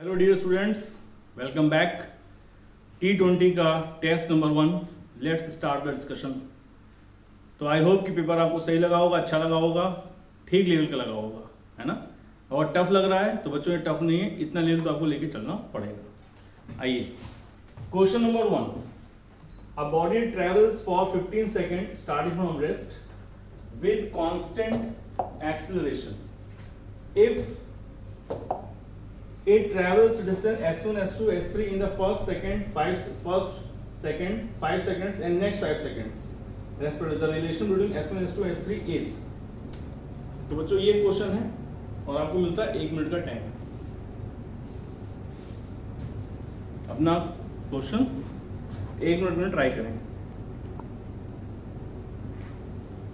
Hello dear students, welcome back. T20 का test number 1, let's start the discussion. तो I hope कि paper आपको सही लगा होगा, अच्छा लगा होगा, ठीक लेवल का लगा होगा, है ना। और टफ लग रहा है तो बच्चों ये टफ नहीं है, इतना लेवल तो आपको लेके चलना पड़ेगा। आइए question number 1, a body travels for 15 second starting from rest with constant acceleration if it travels distance s1 s2 s3 in the first second 5 seconds and next 5 seconds respectively, the relation between s1 s2 s3 is। तो बच्चों ये question है और आपको मिलता है 1 minute का time. अपना क्वेश्चन 1 मिनट में ट्राई करें,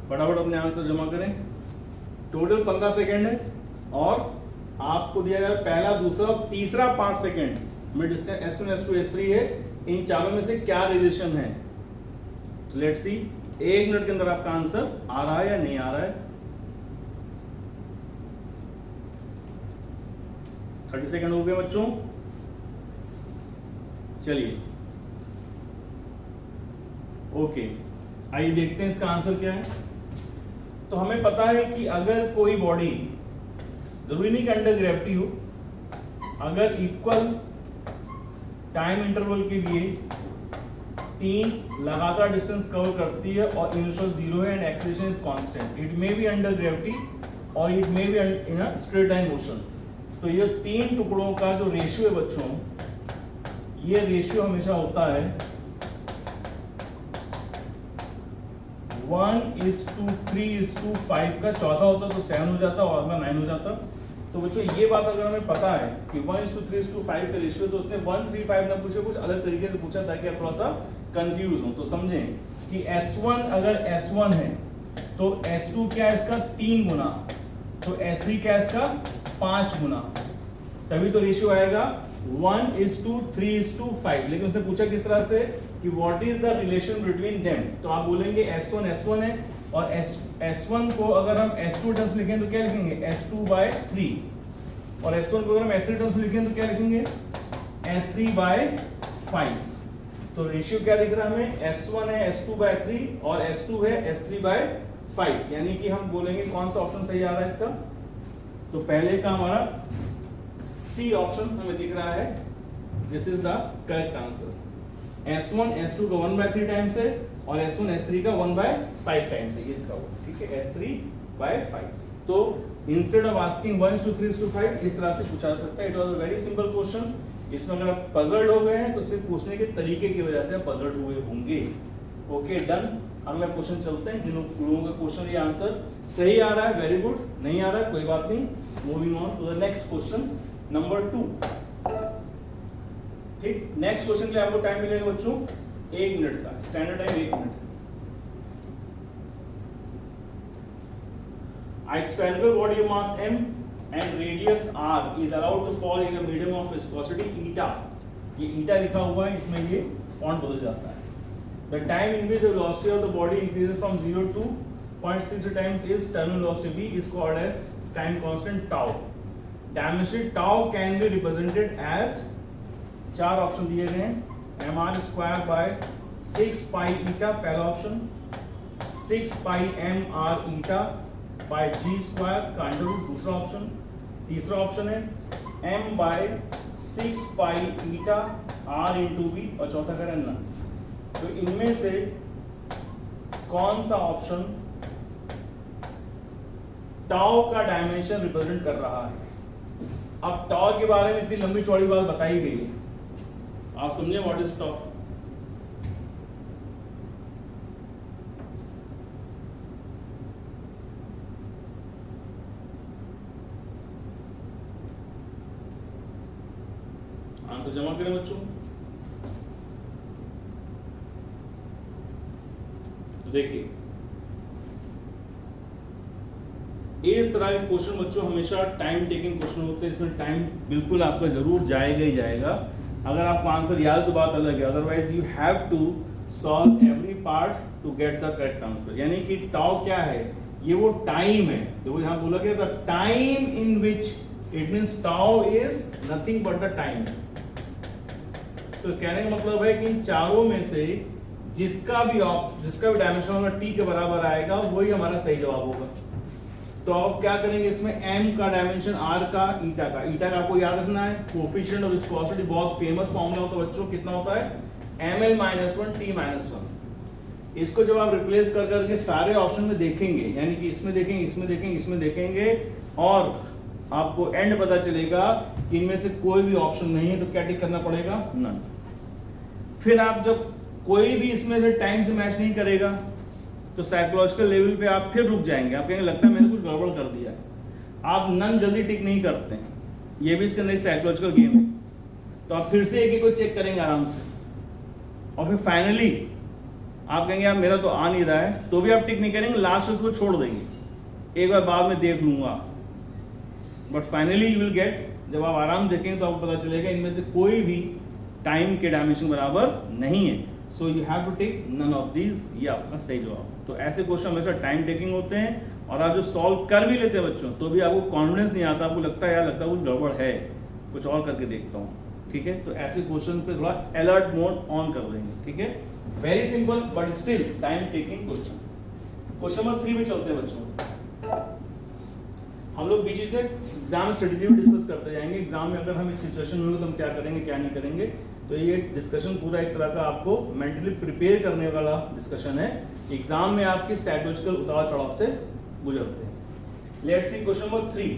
फटाफट अपने आंसर जमा करें। टोटल 15 सेकेंड है और आपको दिया गया पहला, दूसरा और तीसरा 5 सेकेंड में डिस्टेंस s1 s2 s3 है। इन चारों में से क्या रिलेशन है? लेट्स सी 1 मिनट के अंदर आपका आंसर आ रहा है या नहीं आ रहा है। 30 सेकेंड हो गए बच्चों, चलिए ओके, आइए देखते हैं इसका आंसर क्या है। तो हमें पता है कि अगर कोई बॉडी, जरूरी नहीं कि अंडर ग्रेविटी हो, अगर इक्वल टाइम इंटरवल के लिए 3 लगातार डिस्टेंस कवर करती है और इनिशियल 0 है and acceleration is constant, it may be under gravity और it may be in a straight line motion. तो ये 3 टुकड़ों का जो रेशियो है बच्चों, ये रेशियो हमेशा होता है 1:3:5 का। चौथा होता तो 7 हो जाता और अगला 9 हो जाता। तो बच्चों ये बात अगर हमें पता है कि 1:3:5 का रेशियो, तो उसने 1:3:5 ना पूछे, कुछ अलग तरीके से पूछा ताकि आप थोड़ा सा कंफ्यूज हो। तो समझें कि S1 अगर S1 है तो S2 क्या है इसका 3 गुना, तो S3 क्या है इसका 5 गुना, तभी तो रेशियो आएगा 1:3:5। लेकिन उसने पूछा किस तरह से कि what is the relation between them. तो आप बोलेंगे S1 S1 है और S1 को अगर हम S2 टर्म्स लिखें तो क्या लिखेंगे S2/3, और S1 को अगर हम S3 टर्म्स लिखें तो क्या लिखेंगे S3/5। तो रेशियो क्या दिख रहा है हमें, S1 है S2/3 और S2 है S3/5, यानी कि हम बोलेंगे कौन सा ऑप्शन सही आ रहा है इसका। तो पहले का हमारा सी ऑप्शन हमें दिख रहा है, this is the correct answer. S1 S2 का 1/3 टाइम्स है और S1 S3 का 1/5 टाइम्स है, ये लिखा हुआ, ठीक है, S3/5। तो इंस्टेड ऑफ आस्किंग 1:3:5 इस तरह से पूछा जा सकता है। It was a very simple question. इसमें अगर आप पजल्ड हो गए हैं तो सिर्फ पूछने के तरीके की वजह से आप पजल्ड हुए होंगे। ओके डन, अगला क्वेश्चन चलते हैं। जिन लोगों का क्वेश्चन ये आंसर सही आ रहा है वेरी गुड, नहीं आ रहा है कोई बात नहीं, moving on to the next question number 2। ठीक, नेक्स्ट क्वेश्चन के लिए आपको टाइम मिलेगा बच्चों 1 मिनट का, standard time 1 minute. A spherical body of mass m and radius r is allowed to fall in a medium of viscosity eta। ये eta लिखा हुआ है, इसमें ये फॉन्ट बदल जाता है। The time in which the velocity of the body increases from 0 to 0.63 times is terminal velocity v is called as time constant tau। Dimension tau can be represented as, 4 option दिए गए हैं, mr²/6 pi eta पहला option, 6 pi mr eta by g² का under root दूसरा option, तीसरा option है m/6 pi eta r into v और चौथा का रन। तो इनमें से कौन सा ऑप्शन टाउ का डायमेंशन रिप्रेजेंट कर रहा है? अब टाउ के बारे में इतनी लंबी चौड़ी बात बताई गई है, आप समझे व्हाट इज टाउ। आंसर जमा करें बच्चों। तो देखिए इस तरह के क्वेश्चन बच्चों हमेशा टाइम टेकिंग क्वेश्चन होते हैं, इसमें टाइम बिल्कुल आपका जरूर जाएगा ही जाएगा। अगर आपको आंसर याद तो बात अलग है, otherwise you have to solve every part to get the correct answer. यानी कि टाउ क्या है, ये वो टाइम है, देखो यहाँ बोला गया था time in which it means tau is nothing but the time. तो कहने का मतलब है कि इन चारों में से जिसका भी डायमेंशन होगा t के बराबर आएगा वही हमारा सही जवाब होगा। तो अब क्या करेंगे, इसमें m का डायमेंशन r का ईटा का आपको याद रखना है। कोएफिशिएंट ऑफ विस्कोसिटी बहुत फेमस फॉर्मूला होता है बच्चों, कितना होता है ml-1 t-1। इसको जब आप रिप्लेस कर करके सारे ऑप्शन में देखेंगे, यानी कि इसमें देखेंगे, इसमें देखेंगे, इसमें देखेंगे, और आपको एंड पता चलेगा कि इनमें से कोई भी ऑप्शन नहीं है, तो क्या टिक करना पड़ेगा, नन। फिर आप जब कोई भी इसमें से टाइम से मैच नहीं करेगा तो साइकोलॉजिकल लेवल पे आप फिर रुक जाएंगे, आप कहेंगे लगता है मैंने कुछ गड़बड़ कर दिया है। आप नन जल्दी टिक नहीं करते हैं, ये भी इसके अंदर एक साइकोलॉजिकल गेम है। तो आप फिर से एक एक को चेक करेंगे आराम से, और फिर फाइनली आप कहेंगे यार मेरा तो आ नहीं रहा है, तो भी आप टिक नहीं करेंगे, लास्ट उसको छोड़ देंगे, एक बार बाद में देख लूंगा। But finally you will gate, जब आप आराम देखेंगे तो आपको पता चलेगा इनमें से कोई भी टाइम के डायमेंशन बराबर नहीं है। So you have to take none of these, ये आपका सही जवाब। तो ऐसे क्वेश्चन हमेशा टाइम टेकिंग होते हैं, और आप जब सॉल्व कर भी लेते हैं बच्चों तो भी आपको कॉन्फिडेंस नहीं आता, आपको लगता है यार लगता है कुछ गड़बड़ है, कुछ और करके देखता हूँ। ठीक है, तो ऐसे क्वेश्चन पे थोड़ा अलर्ट मोड ऑन कर देंगे। ठीक है, very simple but still time taking question. Question number 3 पे चलते हैं बच्चों। हम लोग बीच बीच में एग्जाम स्ट्रेटेजी भी डिस्कस करते जाएंगे। एग्जाम में अगर हम इस सिचुएशन में होंगे तो हम क्या करेंगे क्या नहीं करेंगे, तो ये डिस्कशन पूरा एक तरह का आपको मेंटली प्रिपेयर करने वाला डिस्कशन है। एग्जाम में आपकी साइकोलॉजिकल उतार चढ़ाव से गुजरते हैं। Let's see question number 3।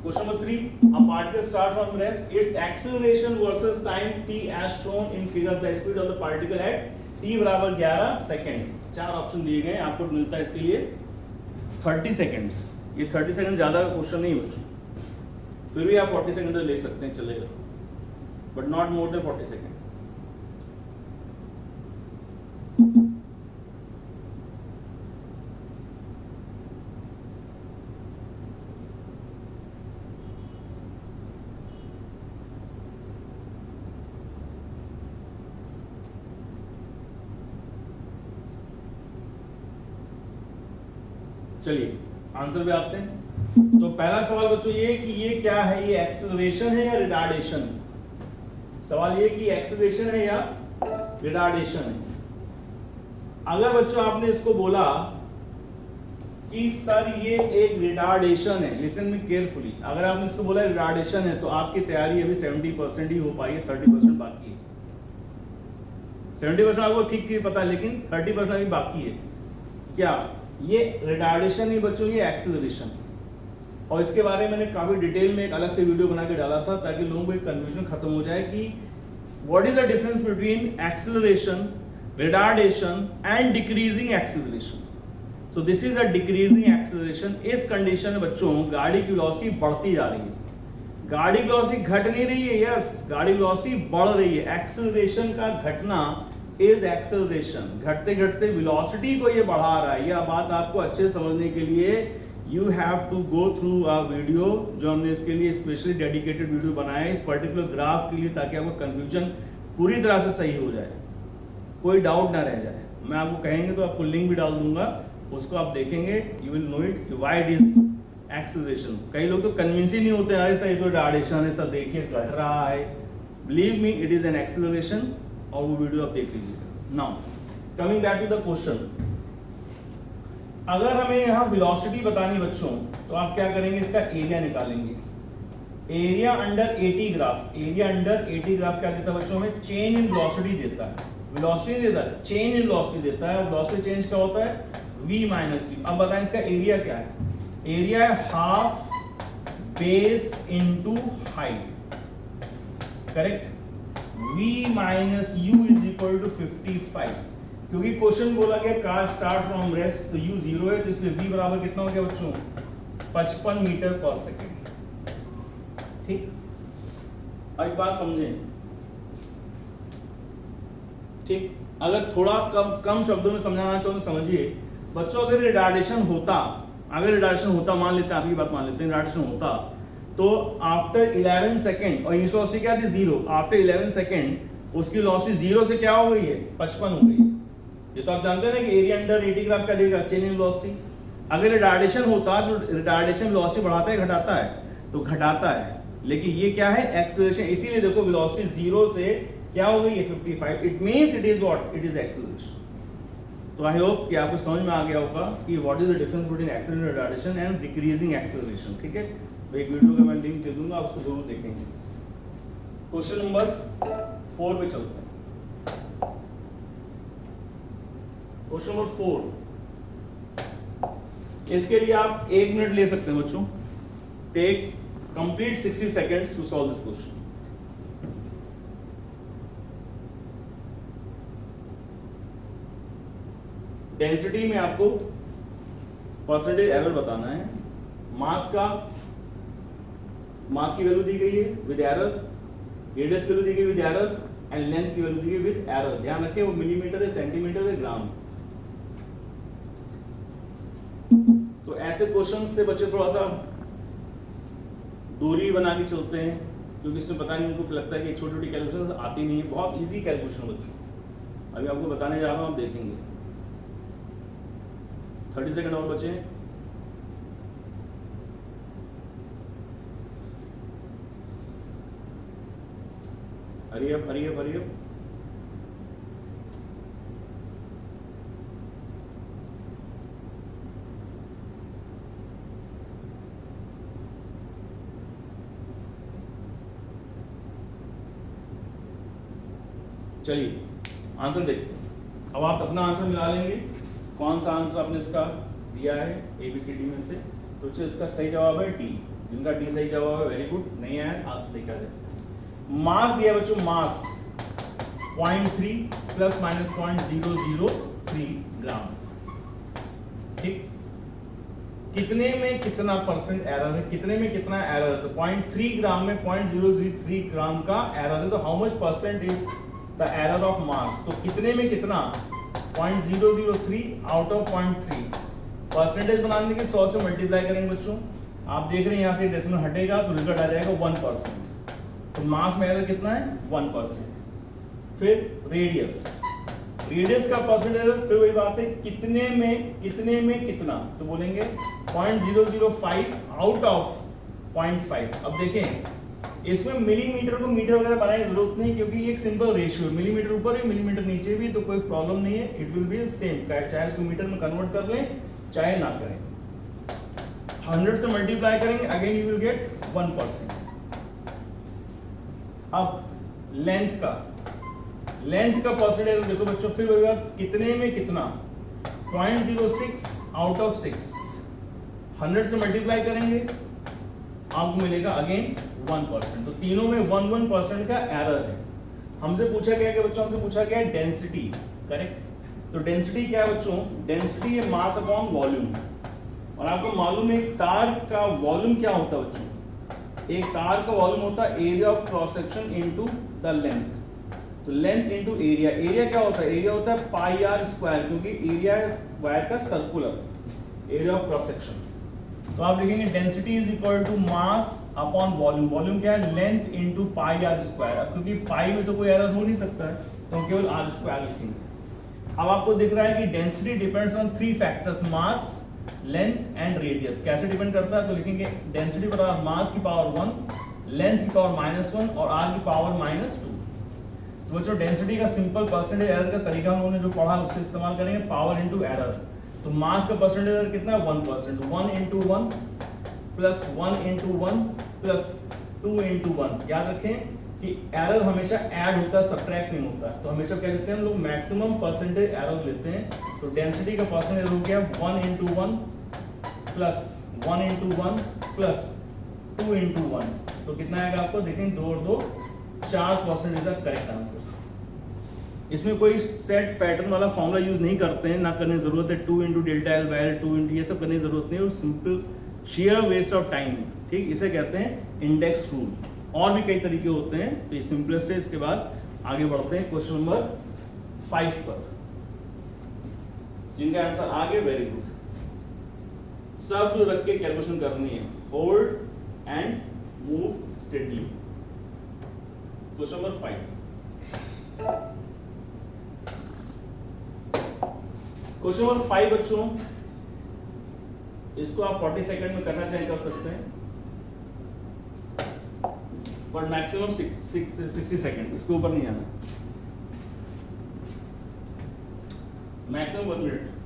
Question number 3, a particle starts from rest, its acceleration versus time t as shown in figure, the speed of the particle at t बराबर 11 सेकेंड। 4 ऑप्शन दिए गए हैं, आपको मिलता है इसके लिए 30 सेकेंड्स। ये 30 सेकेंड ज्यादा का क्वेश्चन नहीं बच्चों, फिर भी आप 40 सेकेंड ले सकते हैं, चलेगा, but not more than 40 second. चलिए आंसर पे आते हैं। तो पहला सवाल बच्चों ये कि ये क्या है, ये एक्सेलरेशन है या रिटार्डेशन है। सवाल ये कि एक्सेलरेशन है या रिटार्डेशन है। अगर बच्चों आपने इसको बोला कि सर ये एक रिटार्डेशन है, लिसन मी केयरफुली, अगर आपने इसको बोला रिटार्डेशन है तो आपकी तैयारी अभी 70% ही हो पाई है, 30% बाकी है। 70% आपको ठीक ठीक पता है, लेकिन 30% अभी बाकी है। क्या ये रिटार्डेशन नहीं बच्चों, ये एक्सेलरेशन। और इसके बारे में मैंने काफी डिटेल में एक अलग से वीडियो बना के डाला था, ताकि लोगों को एक कंफ्यूजन खत्म हो जाए कि what is the difference between acceleration, retardation and decreasing acceleration. So this is a decreasing acceleration. इस कंडीशन में बच्चों गाड़ी की वेलोसिटी बढ़ती जा रही है, गाड़ी की वेलोसिटी घट नहीं रही है। यस, गाड़ी की वेलोसिटी बढ़ रही है। एक्सेलरेशन का घटना इज एक्सेलरेशन, घटते घटते वेलोसिटी को ये बढ़ा रहा है। यह बात आपको अच्छे समझने के लिए you have to go through a video, जो हमने इसके लिए स्पेशली डेडिकेटेड वीडियो बनाया है इस पर्टिकुलर ग्राफ के लिए, ताकि आपको कंफ्यूजन पूरी तरह से सही हो जाए, कोई डाउट ना रह जाए। मैं आपको कहेंगे तो आपको लिंक भी डाल दूंगा, उसको आप देखेंगे, यू विल नो इट कि व्हाई इट इज एक्सेलरेशन। कई लोग तो कन्विंस ही नहीं होते, अरे सर ये तो रिटार्डेशन है, सर देखिए घट रहा है। Believe me it is an acceleration, और वो वीडियो आप देख लीजिएगा। Now coming back to the question, अगर हमें यहाँ वेलोसिटी बतानी बच्चों, तो आप क्या करेंगे, इसका एरिया निकालेंगे। Area under 80 graph, area under 80 graph क्या देता है बच्चों में, चेंज इन वेलोसिटी देता है। वेलोसिटी देता है, चेंज इन वेलोसिटी देता है। वेलोसिटी चेंज क्या होता है, v माइनस u। अब बताएं इसका एरिया क्या है, एरिया है half base into height, correct. v minus u is equal to 55, क्योंकि क्वेश्चन बोला गया कार स्टार्ट फ्रॉम रेस्ट, तो u 0 है, तो इसलिए v बराबर कितना हो गया बच्चों, 55 मीटर पर सेकेंड। ठीक, अब एक बात समझें, ठीक, अगर थोड़ा कम शब्दों में समझाना चाहो तो समझिए बच्चों, अगर रिटार्डेशन होता, मान लेते हैं, आपकी बात मान लेते हैं, रिटार्डेशन होता तो आफ्टर 11 सेकेंड, और इनिशियल वेलोसिटी क्या थी 0, आफ्टर 11 सेकेंड उसकी वेलोसिटी 0 से क्या हो गई है, 55 हो गई है। ये तो आप जानते हैं ना कि एरिया अंडर 80 ग्राफ क्या देगा, चेंज इन वेलोसिटी। अगर रिटार्डेशन होता तो रिटार्डेशन वेलोसिटी बढ़ाता है घटाता है, तो घटाता है, लेकिन ये क्या है एक्सेलरेशन। इसीलिए देखो वेलोसिटी 0 से क्या हो गई है 55, it means it is what, it is acceleration. तो आई होप कि आपको समझ में आ गया होगा कि what is the difference between acceleration retardation and decreasing acceleration. ठीक है, तो एक वीडियो का मैं लिंक दे दूंगा, आप उसको जरूर देखेंगे। क्वेश्चन नंबर 4 पे चलते हैं। क्वेश्चन नंबर 4, इसके लिए आप 1 मिनट ले सकते हैं बच्चों। Take complete 60 seconds to solve this question. Density में आपको परसेंटेज एरर बताना है। मास की वैल्यू दी गई है विद एरर, रेडियस की वैल्यू दी गई विद एरर एंड लेंथ की वैल्यू दी गई विद एरर। ध्यान रखें वो मिलीमीटर है, सेंटीमीटर है, ग्राम। तो ऐसे क्वेश्चन से बच्चे थोड़ा सा दूरी बना के चलते हैं, क्योंकि इसमें पता नहीं उनको लगता है कि छोटी छोटी कैलकुलेशन आती नहीं है। बहुत इजी कैलकुलेशन बच्चों, अभी आपको बताने जा रहा हूं, आप देखेंगे। 30 सेकंड और बचे। Hurry up, hurry up, hurry up. चलिए आंसर देखते हैं। अब आप अपना आंसर मिला लेंगे, कौन सा आंसर आपने इसका दिया है ABCD में से। तो इसका सही जवाब है डी। जिनका डी सही जवाब है वेरी गुड, नहीं है आप देखा जाए। मास दिया बच्चों, मास 0.3 प्लस माइनस 0.003 ग्राम। ठीक, कितने में कितना परसेंट एरर है, कितने में कितना एरर है। तो 0.3 ग्राम में 0.003 ग्राम का एरर है। तो how much percent is the error of mass. तो कितने में कितना, 0.003 आउट ऑफ 0.3। परसेंटेज बनाने के 100 से मल्टीप्लाई करेंगे बच्चों। आप देख रहे हैं यहाँ से डेसिमल हटेगा तो रिजल्ट आ जाएगा 1%। तो मास में एरर कितना है 1%। फिर रेडियस, रेडियस का परसेंटेज एरर, फिर वही बात है कितने में कितना। तो बोलेंगे 0.005 आउट ऑफ 0.5। अब देखें इसमें मिलीमीटर को मीटर वगैरह बनाने की जरूरत नहीं, क्योंकि ये एक सिंपल रेशियो है। मिलीमीटर ऊपर है, मिलीमीटर नीचे भी, तो कोई प्रॉब्लम नहीं है। इट विल बी सेम, चाहे इसको मीटर में कन्वर्ट कर लें चाहे ना करें। 100 से मल्टीप्लाई करेंगे, अगेन यू विल गेट 1%। अब लेंथ का परसेंटेज देखो बच्चों, फिर वही बात कितने में कितना, 0.06 आउट ऑफ 6। 100 से मल्टीप्लाई करेंगे, आपको मिलेगा अगेन 1%। तो तीनों में 1% का एरर है। हमसे पूछा गया कि बच्चों, हमसे पूछा गया डेंसिटी, करेक्ट। तो डेंसिटी क्या है बच्चों, डेंसिटी है मास अपॉन वॉल्यूम। और आपको मालूम है एक तार का वॉल्यूम क्या होता है बच्चों, एक तार का वॉल्यूम होता है area of cross section into the length. तो लेंथ इनटू एरिया, एरिया क्या होता है, एरिया होता है पाई आर स्क्वायर, क्योंकि एरिया है वायर का circular area of cross section. तो आप लिखेंगे density is equal to mass upon volume. Volume क्या है, length into pi R square. अब क्योंकि पाई में तो कोई एरर हो नहीं सकता है, तो हम केवल आर स्क्वायर लिखेंगे। अब आपको दिख रहा है कि density depends on 3 factors, mass, length and radius. कैसे डिपेंड करता है, तो लिखेंगे डेंसिटी बराबर मास की पावर 1, लेंथ की पावर -1 और आर की पावर -2। तो बच्चों डेंसिटी का सिंपल परसेंटेज एरर का तरीका उन्होंने जो पढ़ा उससे इस्तेमाल करेंगे, पावर इनटू एरर। तो मास का परसेंटेज एरर कितना है 1%। 1 into 1 plus 1 into 1 plus 2 into 1। याद रखें कि एरर हमेशा ऐड होता है, सब्ट्रैक्ट नहीं होता। तो हमेशा क्या लेते हैं हम लोग, मैक्सिमम परसेंटेज एरर लेते हैं। तो डेंसिटी का परसेंटेज हो गया 1 into 1 plus 1 into 1 plus 2 into 1। तो कितना आएगा आपको, देखें 2 और 2 4% इज द करेक्ट आंसर। इसमें कोई सेट पैटर्न वाला फॉर्मूला यूज नहीं करते हैं, ना करने की जरूरत है। 2 into delta L by 2 into ये सब करने की जरूरत नहीं है, और simple sheer waste of time. ठीक, इसे कहते हैं इंडेक्स रूल। और भी कई तरीके होते हैं, तो ये सिंपलेस्ट है। इसके बाद आगे बढ़ते हैं क्वेश्चन नंबर 5 पर। जिनका आंसर आ गया वेरी गुड। सब रख के कैलकुलेशन करनी है, hold and move steadily. Question number 5, question number 5 बच्चों, इसको आप 40 सेकंड में करना चाहे कर सकते हैं, पर मैक्सिमम 60 सेकंड, इसके ऊपर नहीं आना, मैक्सिमम 1 मिनट।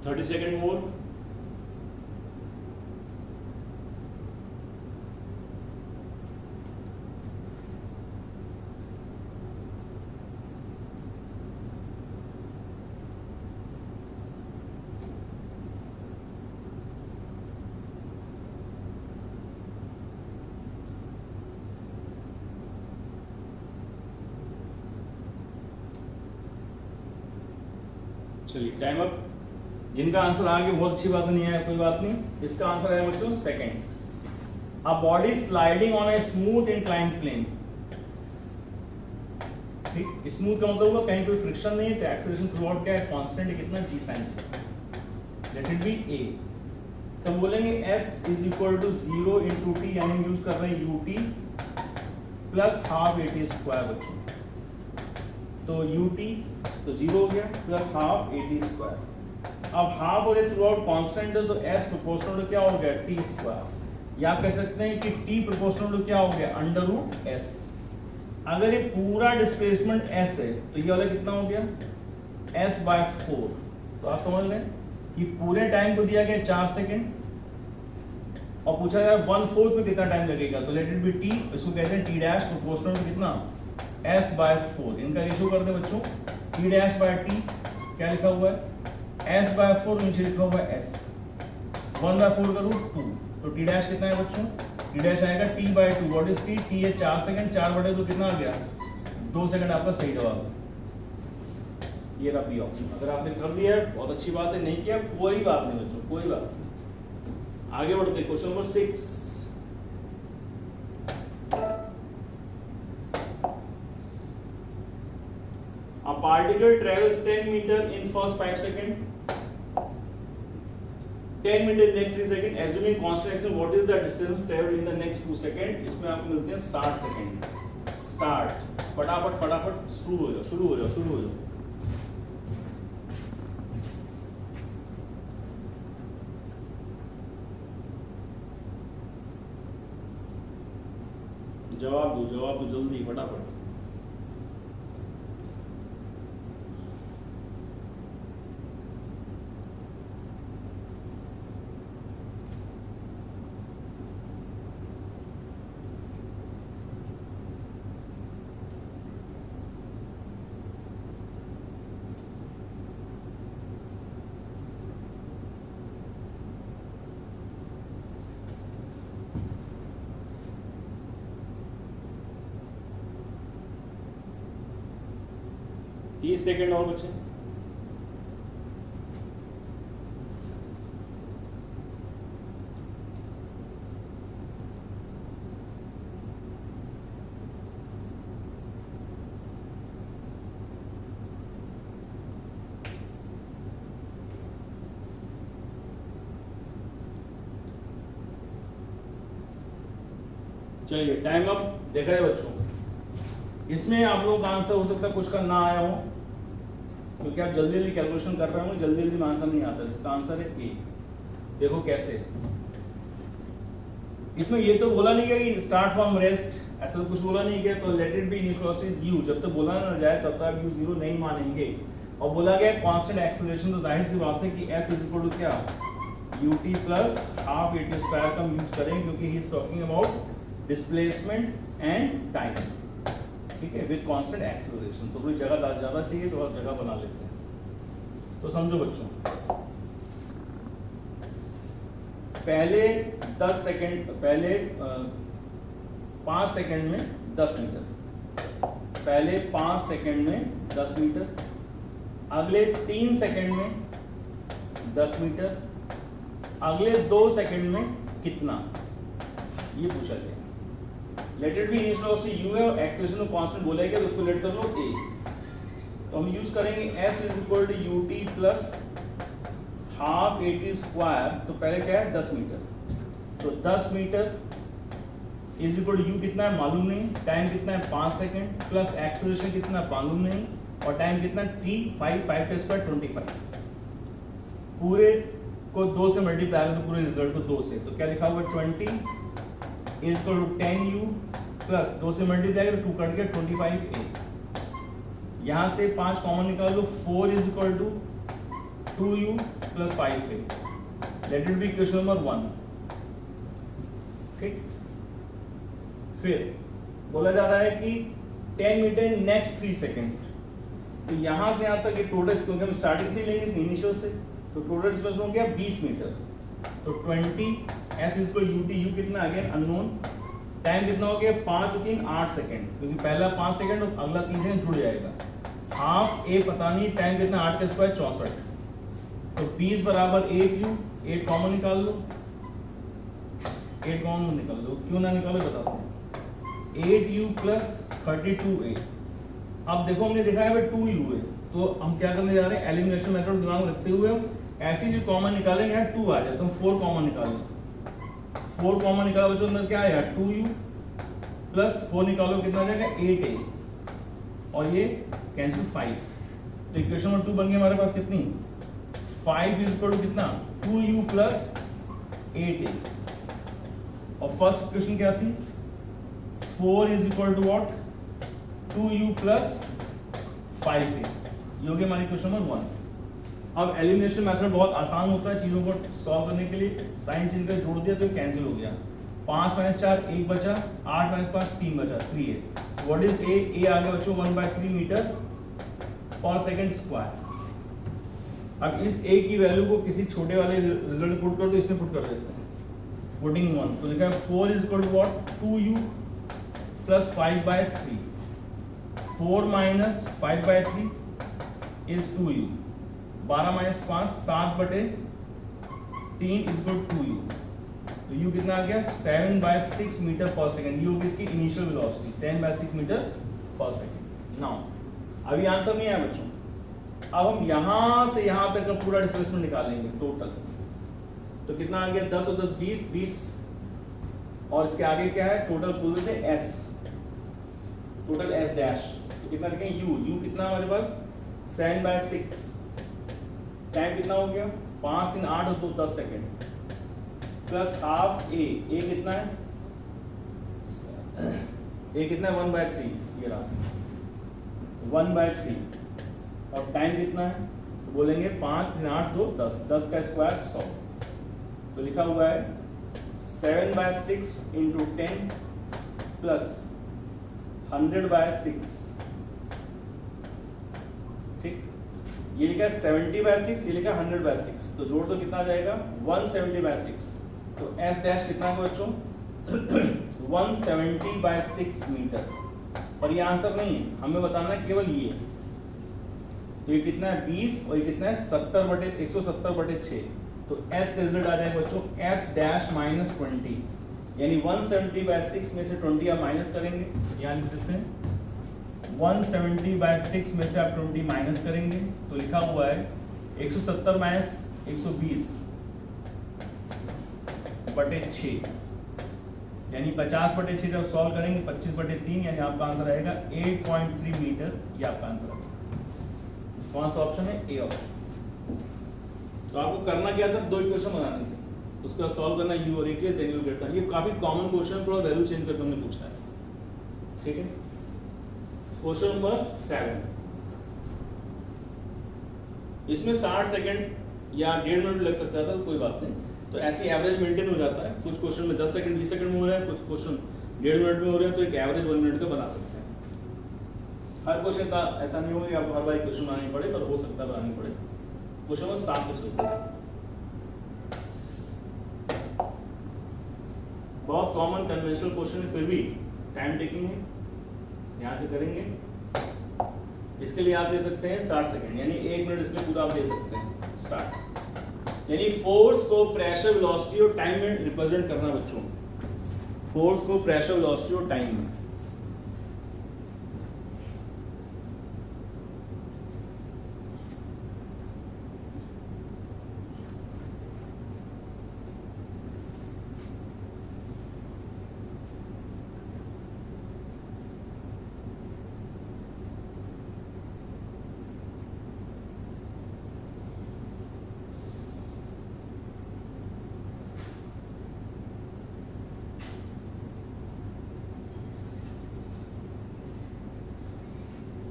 थर्टी सेकेंड मोर। चलिए टाइम अप। जिनका आंसर आ गया बहुत अच्छी बात, नहीं है कोई बात नहीं। इसका आंसर है बच्चों second. A body sliding on a smooth inclined plane. ठीक, स्मूथ का मतलब होगा कहीं कोई फ्रिक्शन नहीं है, तो एक्सेलरेशन थ्रू आउट क्या है, कांस्टेंट है, कितना g sin। Let it be a। तो बोलेंगे s is equal to 0 into T, यानी हम यूज कर रहे हैं ut plus half at square बच्चों। तो ut तो 0 हो गया प्लस हाफ at स्क्वायर। अब हाफ हो गया थ्रू आउट कांस्टेंट है, तो s प्रोपोर्शनल टू क्या हो गया, t स्क्वायर। या कह सकते हैं कि t प्रोपोर्शनल टू क्या हो गया, अंडर रूट s। अगर ये पूरा डिस्प्लेसमेंट s है तो ये वाला कितना हो गया, s बाय 4। तो आप समझ लें कि पूरे टाइम को दिया गया 4 सेकेंड और पूछा जाए 1/4 में कितना टाइम लगेगा, तो लेट इट बी t, इसको कहते हैं t डैश प्रोपोर्शनल टू कितना, s बाय 4। इनका रेशियो कर दे बच्चों, t डैश बाय t क्या लिखा हुआ है, s बाय 4, नीचे लिखा हुआ है s 1/4 का रूट 2। तो t डैश कितना है बच्चों, t डैश आएगा t by 2। What is t, t है 4 सेकंड, 4/2 कितना आ गया, 2 सेकंड। आपका सही जवाब है, ये रहा बी ऑप्शन। अगर आपने कर दिया है बहुत अच्छी बात है, नहीं किया कोई बात नहीं बच्चों, कोई बात नहीं। आगे बढ़ते question number 6। A particle travels 10 meter in first 5 second, 10 meter in next 3 second, assuming constant action, what is the distance traveled in the next 2 second? इसमें आपको मिलते हैं 60 सेकंड। स्टार्ट, फटाफट फटाफट शुरू हो जाओ, शुरू हो जाओ, शुरू हो जाओ। जवाब दो जल्दी फटाफट। तीस सेकेंड और बचे। चलिए टाइम अप। देखा है बच्चों, इसमें आप लोगों का आंसर हो सकता है कुछ का ना आया हो, क्योंकि आप जल्दी जल्दी कैलकुलेशन कर रहे हो, जल्दी जल्दी में आंसर नहीं आता। इसका आंसर है ए। देखो कैसे, इसमें ये तो बोला नहीं गया कि स्टार्ट फ्रॉम रेस्ट, ऐसा कुछ बोला नहीं गया। तो late it B initial velocity is u, जब तक बोला ना जाए तब तक आप u 0 नहीं मानेंगे। और बोला गया कांस्टेंट एक्सेलरेशन, तो जाहिर सी बात है कि s इज इक्वल टू क्या, ut plus half at square का यूज करें, क्योंकि he is talking about displacement and time. ठीक है, विद कांस्टेंट एक्सेलरेशन। तो कोई जगह ज्यादा चाहिए तो और जगह बना लेते हैं। तो समझो बच्चों, पहले 10 सेकंड, पहले 5 सेकंड में 10 मीटर, पहले 5 सेकंड में 10 मीटर, अगले 3 सेकंड में 10 मीटर, अगले 2 सेकंड में कितना, ये पूछा गया। Late it B initial velocity u है और एक्सेलरेशन को कांस्टेंट बोला गया, तो उसको लेट कर लो a। तो हम यूज करेंगे s is equal to ut plus half at square. तो पहले क्या है 10 मीटर, तो 10 metre is equal to u कितना है मालूम नहीं, टाइम कितना है 5 सेकंड, प्लस एक्सेलरेशन कितना है मालूम नहीं, और टाइम कितना t 5 का स्क्वायर 25। पूरे को 2 से मल्टीप्लाई करो तो पूरे रिजल्ट को 2 से, तो क्या लिखा हुआ है 20 is equal to 10u plus 2 से मल्टीप्लाई करो 2 कट गया 25a। यहाँ से 5 कॉमन निकाल दो, 4 is equal to 2u plus 5a। Let it be question number 1। ठीक, फिर बोला जा रहा है कि 10 मीटर नेक्स्ट 3 सेकेंड। तो यहां से यहां तक ये टोटल, क्योंकि हम स्टार्टिंग से लेंगे इनिशियल से, तो टोटल डिस्टेंस हो गया 20 मीटर। तो 20 s is equal ut, u कितना अगेन अननोन, टाइम कितना हो गया 5 और 3 8 सेकंड, क्योंकि पहला 5 सेकंड और अगला 3 सेकंड जुड़ जाएगा। हाफ a पता नहीं, टाइम कितना 8 का स्क्वायर 64। तो 20 बराबर 8u, 8 कॉमन निकाल लो, 8 कॉमन निकाल दो, क्यों ना निकालो बताते हैं। 8u plus 32a। अब देखो हमने देखा है 2u है, तो हम क्या करने जा रहे हैं, एलिमिनेशन मेथड दिमाग में रखते हुए ऐसी जो कॉमन निकालेंगे यहाँ 2 आ जाए, तो हम 4 कॉमन निकालेंगे। 4 कॉमन निकाला बच्चों, अंदर क्या आएगा 2u प्लस 4 निकालो कितना आ जाएगा 8a, और ये कैंसिल 5। तो इक्वेशन नंबर 2 बन गई हमारे पास कितनी, 5 इज इक्वल टू कितना 2u प्लस 8a। और फर्स्ट इक्वेशन क्या थी, 4 is equal to what 2u plus 5a। ये हो गया हमारी क्वेश्चन नंबर 1। अब एलिमिनेशन मेथड बहुत आसान होता है चीजों को सॉल्व करने के लिए। साइन चिन्ह का जोड़ दिया तो कैंसिल हो गया, 5 - 4 1 बचा, 8 - 5 3 बचा, 3a। What is a? a आ गया बच्चों 1/3 मीटर पर सेकंड स्क्वायर। अब इस a की वैल्यू को किसी छोटे वाले रिजल्ट पुट कर दो, इसमें पुट कर देते हैं, पुटिंग 1। तो लिखा है 4 is equal to what 2u plus 5/3। 4 minus 5/3 is 2u। 12 minus 5 7/3 is equal to 2u। तो u कितना आ गया 7/6 मीटर पर सेकंड। ये होगी इसकी इनिशियल वेलोसिटी 7/6 मीटर पर सेकंड। नाउ अभी आंसर नहीं आया बच्चों, अब हम यहां से यहां तक का पूरा डिस्प्लेसमेंट निकालेंगे टोटल। तो कितना आ गया 10 और 10 20 20, और इसके आगे क्या है टोटल बोल देते हैं s, टोटल s डैश। तो कितना लिखेंगे u कितना हमारे पास 7/6। टाइम कितना हो गया 5 3 8 और 2 10 सेकेंड, प्लस हाफ a कितना है a कितना है 1/3, ये रहा 1/3। और टाइम कितना है तो बोलेंगे 5 3 8 2 10, 10 का स्क्वायर 100। तो लिखा हुआ है 7/6 इंटू 10 प्लस 100/6। ठीक, ये लिखा है 70/6, ये लिखा है 100/6। तो जोड़ दो कितना आ जाएगा 170/6। तो s डैश कितना है बच्चों 170/6 मीटर। और ये आंसर नहीं है, हमें बताना है केवल ये। तो ये कितना है 20 और ये कितना है 170/6। तो s का रिजल्ट आ जाएगा बच्चों s डैश माइनस 20, यानी 170/6 में से 20 आप माइनस करेंगे, यानी कितने 170/6 में से आप 20 माइनस करेंगे। तो लिखा हुआ है 170 माइनस 120/6, यानी 50/6 जब सॉल्व करेंगे 25/3, यानी आपका आंसर आएगा 8.3 मीटर। ये आपका आंसर आएगा। कौन सा ऑप्शन है ए ऑप्शन। तो आपको करना क्या था, 2 इक्वेशन बनाने थे, उसका सॉल्व करना u और a के, देन यू गेट। ये काफी कॉमन क्वेश्चन, थोड़ा वैल्यू चेंज करके हमने पूछा है। ठीक है, क्वेश्चन नंबर 7। इसमें 60 सेकंड या 1.5 मिनट लग सकता था, तो कोई बात नहीं। तो ऐसे एवरेज मेंटेन हो जाता है, कुछ क्वेश्चन में 10 सेकंड 20 सेकंड में हो रहा है, कुछ क्वेश्चन 1.5 मिनट में हो रहे हैं, तो एक एवरेज 1 मिनट का बना सकते हैं। हर क्वेश्चन का ऐसा नहीं होगा कि आपको हर बार क्वेश्चन बनानी पड़े, पर हो सकता है बनानी पड़े। क्वेश्चन नंबर 7 पे चलते हैं। बहुत कॉमन कन्वेंशनल क्वेश्चन है, फिर भी टाइम टेकिंग है, यहां से करेंगे। इसके लिए आप ले सकते हैं 60 सेकंड, यानी 1 मिनट इसमें पूरा आप दे सकते हैं। स्टार्ट। यानी फोर्स को प्रेशर, वेलोसिटी और टाइम में रिप्रेजेंट करना बच्चों, फोर्स को प्रेशर, वेलोसिटी और टाइम में।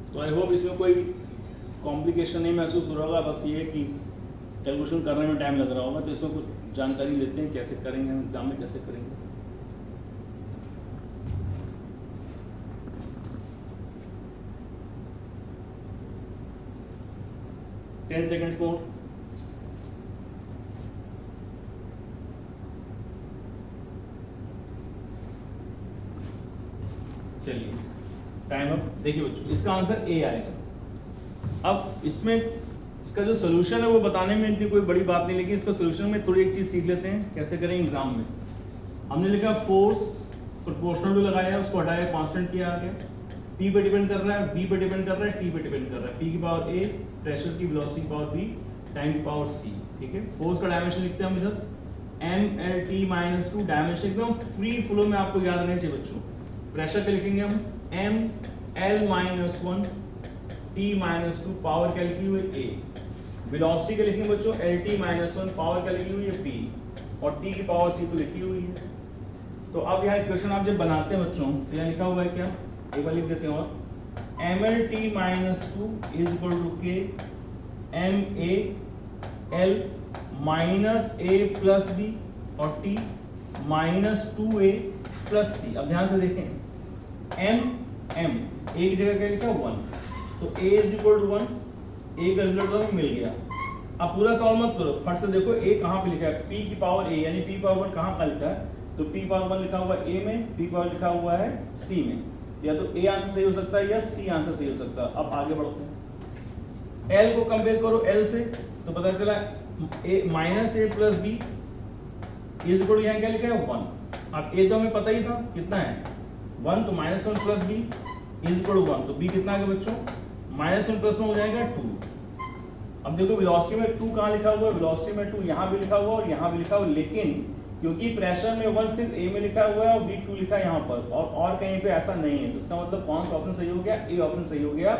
तो आई होप इसमें कोई कॉम्प्लिकेशन नहीं महसूस हो रहा होगा, बस ये है कि कैलकुलेशन करने में टाइम लग रहा होगा। तो इसमें कुछ जानकारी लेते हैं कैसे करेंगे हम, एग्जाम में कैसे करेंगे। टेन सेकेंड्स मोर। चलिए टाइम अप। देखिए बच्चों, इसका आंसर ए आएगा। अब इसमें इसका जो सोल्यूशन है वो बताने में इतनी कोई बड़ी बात नहीं, लेकिन इसका सोल्यूशन में थोड़ी एक चीज सीख लेते हैं कैसे करेंगे एग्जाम में। हमने लिखा फोर्स प्रोपोर्शनल टू लगाया, उसको हटाया, कांस्टेंट किया आगे, पी पे डिपेंड कर रहा है, बी पे डिपेंड कर रहा है, टी पे डिपेंड कर रहा है। पी की पावर ए, प्रेशर की वेलोसिटी की पावर बी, टाइम की पावर सी। ठीक है, फोर्स का डायमेंशन लिखते हैं हम इधर mlt माइनस 2, डायमेंशन एकदम फ्री फ्लो में आपको याद रहना चाहिए बच्चों। प्रेशर पे लिखेंगे हम ml minus 1 t minus 2, power क्या लिखी हुई है a। वेलोसिटी के लिखेंगे बच्चों lt माइनस 1, पावर क्या लिखी हुई है p, और t की पावर c तो लिखी हुई है। तो अब यहाँ इक्वेशन आप जब बनाते हैं बच्चों, तो यहाँ लिखा हुआ है क्या, एक बार लिख देते हैं, और mlt minus 2 is equal to k mal minus a plus b और t minus 2a plus c। अब ध्यान से देखें, m एक जगह क्या लिखा 1, तो a is equal to 1, a का रिजल्ट हमें मिल गया। अब पूरा सॉल्व मत करो, फट से देखो a कहाँ पे लिखा है, p की पावर a, यानी p पावर 1 कहाँ का लिखा है, तो p पावर 1 लिखा हुआ है a में, p पावर लिखा हुआ है c में। या तो a आंसर सही हो सकता है या c आंसर सही हो सकता है। अब आगे बढ़ते हैं, l को कंपेयर करो l से, तो पता चला a minus a plus b is equal to यहाँ क्या लिखा है 1। अब a तो हमें पता ही था कितना है 1, तो minus 1 plus b is equal to 1, तो b कितना आ गया बच्चों, माइनस 1 प्लस 1 हो जाएगा 2। अब देखो वेलोसिटी में 2 कहाँ लिखा हुआ है, वेलोसिटी में 2 यहाँ भी लिखा हुआ है और यहाँ भी लिखा हुआ है, लेकिन क्योंकि प्रेशर में 1 सिर्फ a में लिखा हुआ है और v 2 लिखा है यहाँ पर, और कहीं पे ऐसा नहीं है, तो इसका मतलब कौन सा ऑप्शन सही हो गया, a ऑप्शन सही हो गया।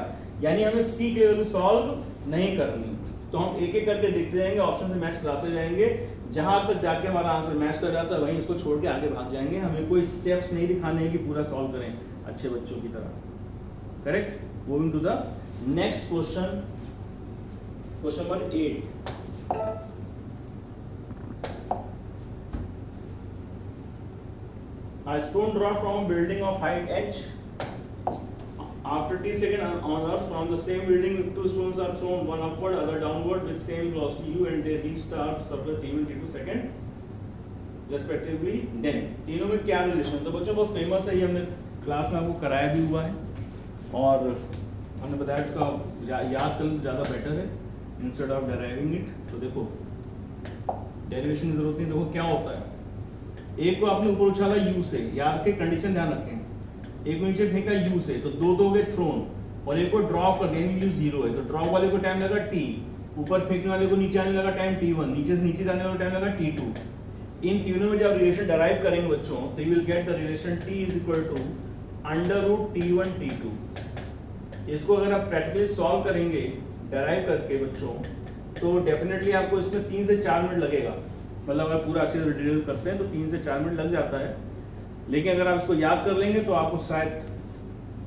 यानी हमें c के वैल्यू सॉल्व नहीं करनी, तो हम एक एक करके देखते जाएंगे, ऑप्शन से मैच कराते जाएंगे, जहां तक जाके हमारा आंसर मैच कर जाता है वहीं इसको छोड़ के आगे भाग जाएंगे। हमें कोई स्टेप्स नहीं दिखाने हैं कि पूरा सॉल्व करें अच्छे बच्चों की तरह। Correct. Moving to the next question, question number 8। A stone dropped from a building of height h. After t seconds on earth, from the same building, 2 stones are thrown, one upward, other downward, with same velocity u, and they reach the earth's surface t1 t2 second, respectively. Then तीनों में क्या relation, तो बच्चों बहुत famous है, ये हमने class में आपको कराया भी हुआ है, और हमने बताया इसका याद करना ज़्यादा बेटर है इंस्टेड ऑफ डेराइविंग इट। तो देखो डेरिवेशन की जरूरत नहीं। देखो क्या होता है, एक को आपने ऊपर उछाला u से, यार के कंडीशन ध्यान रखें, एक को नीचे फेंका u से, तो दो हो गए थ्रोन, और एक को ड्रॉप कर देंगे u 0 है, तो ड्रॉप वाले को टाइम लगा t, ऊपर फेंकने वाले को नीचे आने लगा टाइम t1, नीचे से नीचे जाने वाला टाइम लगा t2। इन तीनों में जब रिलेशन डराइव करेंगे बच्चों, तो you will get the relation t is equal to √t1 t2। इसको अगर आप प्रैक्टिकली सॉल्व करेंगे डराइव करके बच्चों, तो डेफिनेटली आपको इसमें 3 से 4 मिनट लगेगा, मतलब अगर पूरा अच्छे से डिटेल करते हैं तो 3 से 4 मिनट लग जाता है, लेकिन अगर आप इसको याद कर लेंगे तो आपको शायद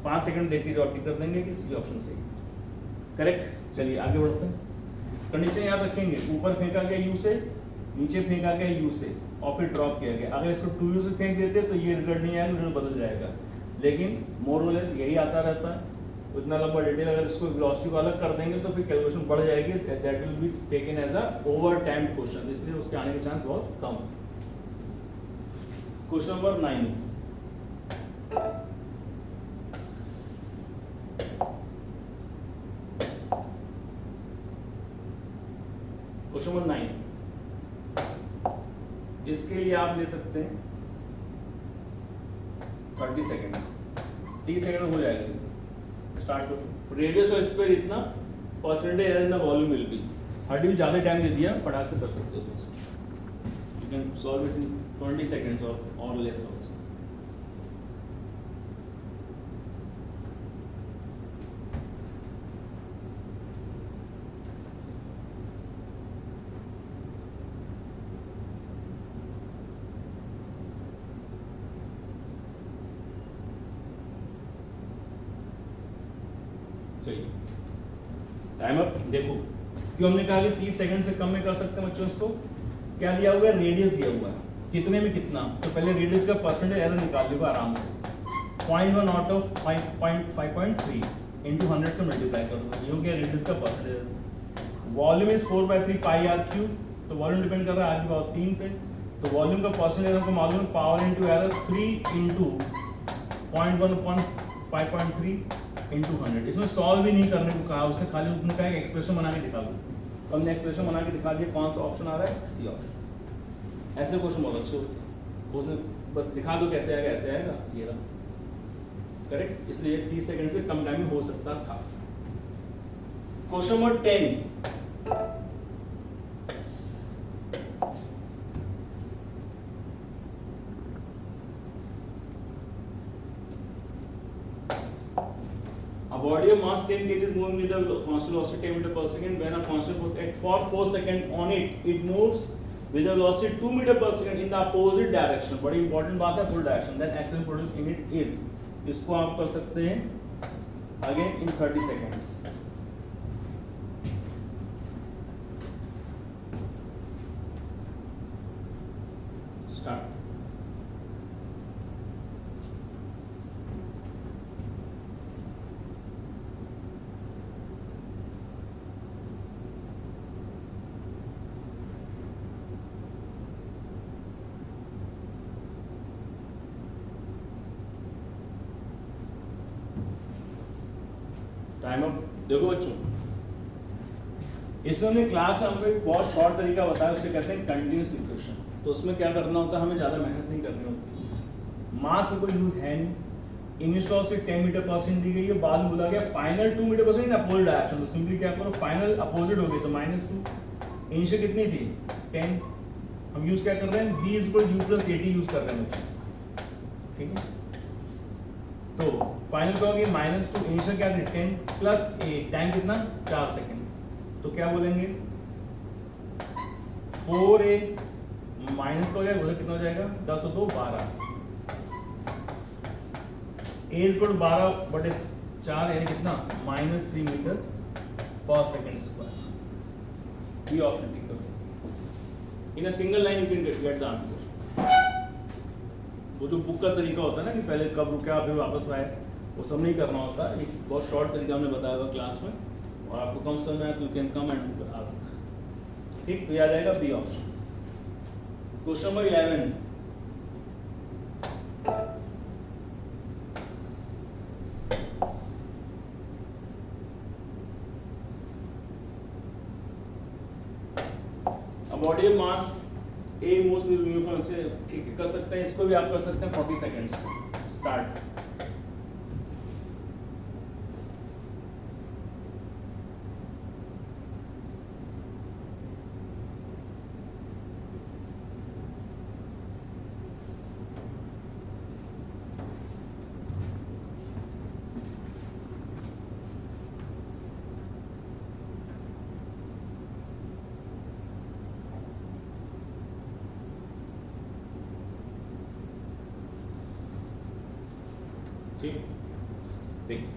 5 सेकंड देख के जवाब कर देंगे कि सी ऑप्शन सही। करेक्ट। चलिए आगे बढ़ते हैं। कंडीशन याद रखेंगे, ऊपर फेंका गया यू से, नीचे फेंका गया यू से, और फिर ड्रॉप किया गया। अगर इसको 2u से फेंक देते तो ये रिजल्ट नहीं आएगा, रिजल्ट बदल जाएगा, लेकिन मोर और लेस यही आता रहता है। उतना लंबा डिटेल अगर इसको वेलोसिटी को अलग कर देंगे तो फिर कैलकुलेशन बढ़ जाएगी, that will be taken as a over time question, इसलिए उसके आने के चांस बहुत कम। Question number 9। क्वेश्चन नंबर 9, इसके लिए आप ले सकते हैं 30 सेकेंड, 30 सेकेंड हो जाएगा। स्टार्ट करो। रेडियस और स्क्वायर इतना, percentage error in the volume will be. 30 भी ज़्यादा टाइम दे दिया, फटाक से कर सकते हो दोस्त। You can solve it in 20 seconds और लेस ऑल्सो। चलिए टाइम अप। देखो क्यों हमने कहा कि 30 सेकंड से कम में कर सकते हैं बच्चों। इसको क्या दिया हुआ है, रेडियस दिया हुआ है, कितने में कितना। तो पहले रेडियस का परसेंटेज एरर निकाल लीजिए आराम से। 0.1 आउट ऑफ 5.3 इंटू 100 से मल्टीप्लाई कर दो, ये हो गया रेडियस का percentage. Volume is 4/3 pi r cube, तो वॉल्यूम डिपेंड कर रहा है आर की पावर 3 पे। तो वॉल्यूम का परसेंटेज हमको मालूम है, power into error 3 into 0.1 upon 5.3 into 100। इसमें सॉल्व भी नहीं करने को कहा, उसने खाली उसने कहा एक्सप्रेशन बना के दिखा दो। तो हमने एक्सप्रेशन बना के दिखा दिया। कौन सा ऑप्शन आ रहा है, सी ऑप्शन। ऐसे क्वेश्चन बहुत अच्छे होते हैं, उसने बस दिखा दो कैसे आएगा, ऐसे आएगा, ये रहा करेक्ट। इसलिए 30 सेकंड से कम टाइम में हो सकता था। Question number 10, a body of mass 10 kg is moving with a constant velocity 10 meter per second. When a constant force act for 4 seconds on it, it moves with a velocity 2 meter per second in the opposite direction. बड़ी important बात है, full direction. Then action produced in it is, इसको आप कर सकते हैं again in 30 seconds. Start. Time up. देखो बच्चों, इसमें हमने क्लास में हमको एक बहुत शॉर्ट तरीका बताया, उसे कहते हैं कंटिन्यूअस इक्वेशन। तो उसमें क्या करना होता है, हमें ज़्यादा मेहनत नहीं करनी होती। मास का कोई यूज है नहीं। इनिशियल वेलोसिटी 10 मीटर पर सेकंड दी गई है, बाद में बोला गया फाइनल 2 मीटर पर सेकंड इन अपोजिट डायरेक्शन। तो सिंपली क्या करो, फाइनल अपोजिट हो गई तो -2। इनिशियल कितनी थी, 10। हम यूज क्या कर रहे हैं, v equal u plus at use कर रहे हैं बच्चों, ठीक है। तो फाइनल क्या होगी, -2। इनिशियल क्या थी, 10 प्लस a, टाइम कितना, 4 सेकंड। तो क्या बोलेंगे, 4a माइनस का हो जाएगा, कितना हो जाएगा, 10 और 2 12। a इक्वल 12/4 यानी कितना, -3 मीटर पर सेकंड स्क्वायर। ये ऑप्शन टिक करो। In a single line you can get the answer. वो जो बुक का तरीका होता है ना कि पहले कब रुका फिर वापस आए, वो सब नहीं करना होता। एक बहुत शॉर्ट तरीका हमने बताया हुआ क्लास में, और आपको कम समझ में आया तो you can come and ask. ठीक, तो ये आ जाएगा b option. Question number 11, body of mass a moves with uniform, ठीक है कर सकते हैं। इसको भी आप कर सकते हैं 40 सेकंड्स। स्टार्ट। ठीक, देखिए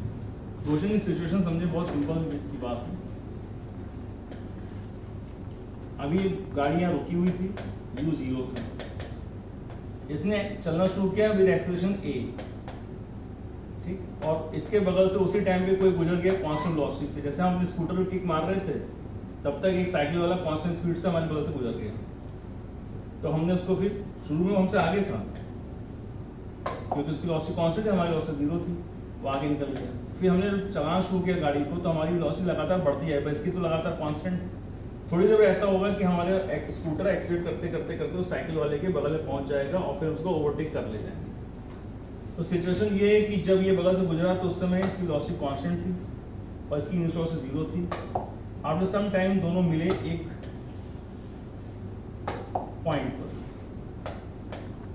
क्वेश्चन की सिचुएशन समझे, बहुत सिंपल सी बात है। अभी गाड़ियां रुकी हुई थी, u0 थी, इसने चलना शुरू किया विद एक्सेलरेशन a, ठीक, और इसके बगल से उसी टाइम पे कोई गुजर गया कांस्टेंट वेलोसिटी से। जैसे हम स्कूटर पे किक मार रहे थे, तब तक एक साइकिल वाला कांस्टेंट स्पीड से हमारे बगल से गुजर गया। तो हमने उसको, फिर शुरू में हमसे आगे था क्योंकि उसकी वेलोसिटी कांस्टेंट है, हमारी वेलोसिटी 0 थी, वो आगे निकल गया। फिर हमने चलाना शुरू किया गाड़ी को, तो हमारी वेलोसिटी लगातार बढ़ती है, पर इसकी तो लगातार कांस्टेंट। थोड़ी देर ऐसा होगा कि हमारे स्कूटर एक्सीडेंट करते करते करते उस साइकिल वाले के बगल में पहुंच जाएगा और फिर उसको ओवरटेक कर ले जाएंगे। तो सिचुएशन ये है कि जब ये बगल से गुजरा तो उस समय इसकी वेलोसिटी कांस्टेंट थी और इसकी इनिशियल वेलोसिटी 0 थी। आफ्टर सम टाइम दोनों मिले एक पॉइंट पर।